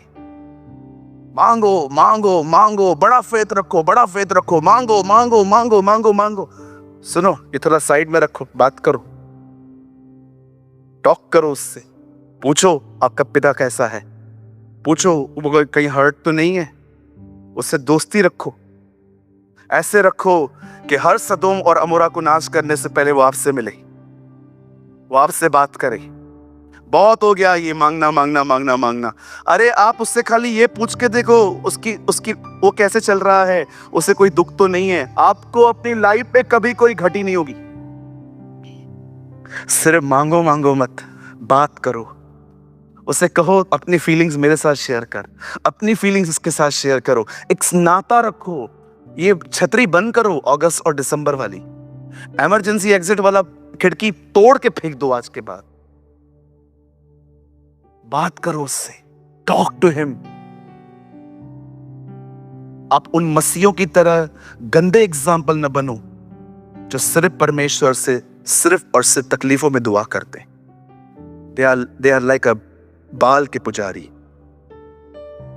मांगो मांगो मांगो, बड़ा फेथ रखो, बड़ा फेथ रखो, मांगो मांगो मांगो मांगो मांगो। सुनो, ये थोड़ा साइड में रखो, बात करो, टॉक करो उससे। पूछो आपका पिता कैसा है, पूछो वो कहीं हर्ट तो नहीं है। उससे दोस्ती रखो, ऐसे रखो कि हर सदोम और अमोरा को नाश करने से पहले वो आपसे मिले, वो आपसे बात करे। बहुत हो गया ये मांगना मांगना मांगना मांगना। अरे आप उससे खाली ये पूछ के देखो उसकी उसकी वो कैसे चल रहा है, उसे कोई दुख तो नहीं है। आपको अपनी लाइफ में कभी कोई घटी नहीं होगी। सिर्फ मांगो मांगो मत, बात करो। उसे कहो अपनी फीलिंग्स मेरे साथ शेयर कर, अपनी फीलिंग्स उसके साथ शेयर करो। एक नाता रखो। ये छतरी बंद करो अगस्त और दिसंबर वाली, इमरजेंसी एग्जिट वाला खिड़की तोड़ के फेंक दो। आज के बाद बात करो उससे, टॉक टू हिम। आप उन मसीहों की तरह गंदे एग्जाम्पल न बनो जो सिर्फ परमेश्वर से सिर्फ और सिर्फ तकलीफों में दुआ करते। दे आर लाइक अ बाल के पुजारी।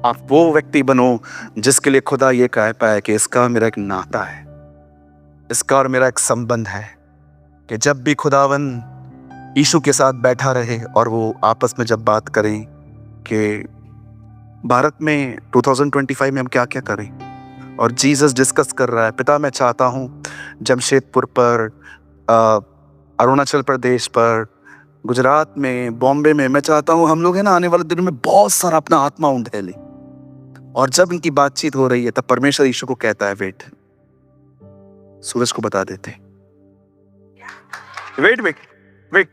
आप वो व्यक्ति बनो जिसके लिए खुदा ये कह पाए कि इसका मेरा एक नाता है, इसका और मेरा एक संबंध है, कि जब भी खुदावन यीशु के साथ बैठा रहे और वो आपस में जब बात करें कि भारत में 2025 में हम क्या क्या करें, और जीसस डिस्कस कर रहा है, पिता मैं चाहता हूँ जमशेदपुर पर, अरुणाचल प्रदेश पर, गुजरात में, बॉम्बे में, मैं चाहता हूँ हम लोग है ना आने वाले दिनों में बहुत सारा अपना आत्मा उंडेले। और जब इनकी बातचीत हो रही है तब परमेश्वर यीशु को कहता है वेट, सूरज को बता देते वेट वेट वेट।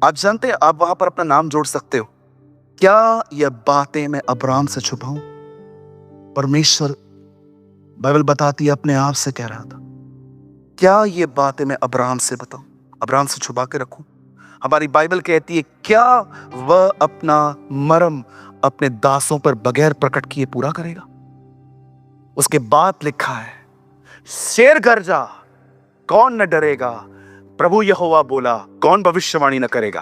आप जानते हैं आप वहां पर अपना नाम जोड़ सकते हो। क्या यह बातें मैं अब्राहम से छुपाऊं? परमेश्वर बाइबल बताती है अपने आप से कह रहा था, क्या ये बातें मैं अब्राहम से बताऊं, अब्राहम से छुपा के रखूं? हमारी बाइबल कहती है क्या वह अपना मर्म अपने दासों पर बगैर प्रकट किए पूरा करेगा? उसके बाद लिखा है शेर गरजा कौन न डरेगा, प्रभु यहोवा बोला कौन भविष्यवाणी न करेगा।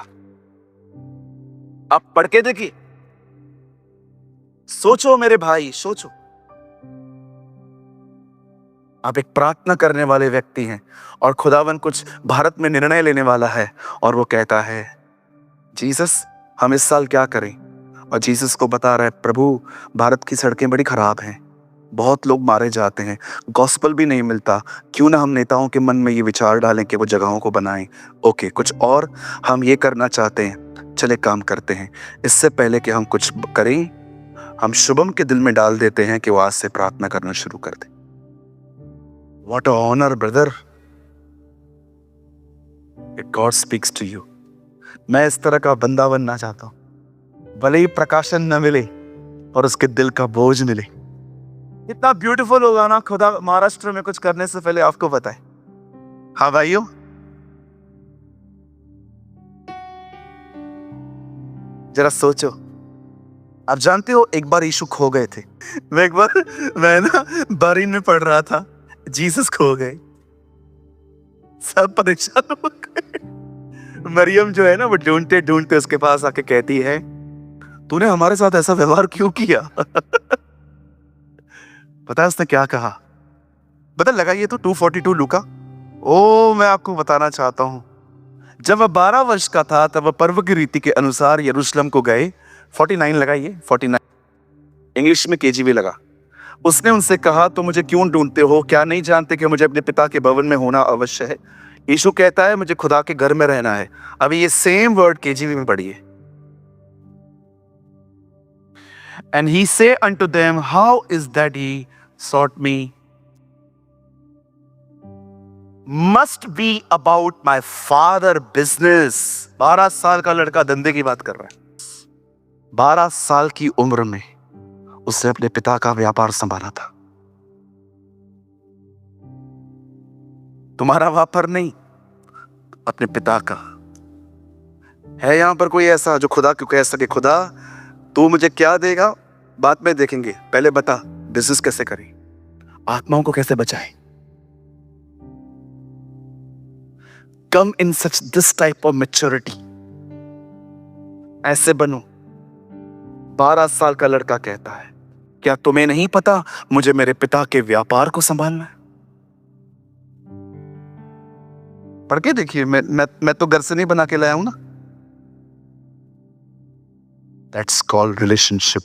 आप पढ़ के देखिए, सोचो मेरे भाई, सोचो। आप एक प्रार्थना करने वाले व्यक्ति हैं और खुदावन कुछ भारत में निर्णय लेने वाला है और वो कहता है जीसस हम इस साल क्या करें, और जीसस को बता रहा है प्रभु भारत की सड़कें बड़ी खराब हैं, बहुत लोग मारे जाते हैं, गॉस्पल भी नहीं मिलता, क्यों ना हम नेताओं के मन में ये विचार डालें कि वो जगहों को बनाएं। ओके, कुछ और हम ये करना चाहते हैं, चले काम करते हैं। इससे पहले कि हम कुछ करें, हम शुभम के दिल में डाल देते हैं कि वो आज से प्रार्थना करना शुरू कर दे। What a honour brother, it God speaks to you. मैं इस तरह का बंदा बनना चाहता हूं, भले ही प्रकाशन न मिले और उसके दिल का बोझ मिले। इतना ब्यूटीफुल होगा ना खुदा महाराष्ट्र में कुछ करने से पहले आपको बताए। हाँ भाइयों, जरा सोचो। आप जानते हो एक बार यीशु खो गए थे। मैं ना बारीन में पढ़ रहा था, जीसस खो गए, सब परेशान हो गए। मरियम जो है ना वो ढूंढते ढूंढते उसके पास आके कहती है तूने हमारे साथ ऐसा व्यवहार क्यों किया? पता है उसने क्या कहा? पता लगाइए तो 242 लूका। ओ मैं आपको बताना चाहता हूं, जब वह 12 वर्ष का था तब वह पर्व की रीति के अनुसार यरूशलेम को गए। 49 लगाइए, 49 इंग्लिश में केजीवी लगा। उसने उनसे कहा तो मुझे क्यों ढूंढते हो, क्या नहीं जानते कि मुझे अपने पिता के भवन में होना अवश्य है? यीशु कहता है मुझे खुदा के घर में रहना है। अभी ये सेम वर्ड केजीवी में पढ़िए। एंड ही से unto them, how is that ye sought me? Must be about my father business। 12 साल का लड़का धंधे की बात कर रहा है। 12 साल की उम्र में उसने अपने पिता का व्यापार संभाला था। तुम्हारा व्यापार नहीं, अपने पिता का है। यहां पर कोई ऐसा जो खुदा को कह सके खुदा तू मुझे क्या देगा बाद में देखेंगे, पहले बता बिजनेस कैसे करें, आत्माओं को कैसे बचाएं। Come in such this type of maturity, ऐसे बनो। 12 साल का लड़का कहता है क्या तुम्हें नहीं पता मुझे मेरे पिता के व्यापार को संभालना है? पढ़ के देखिए, मैं तो घर से नहीं बना के लाया हूं ना। That's called relationship.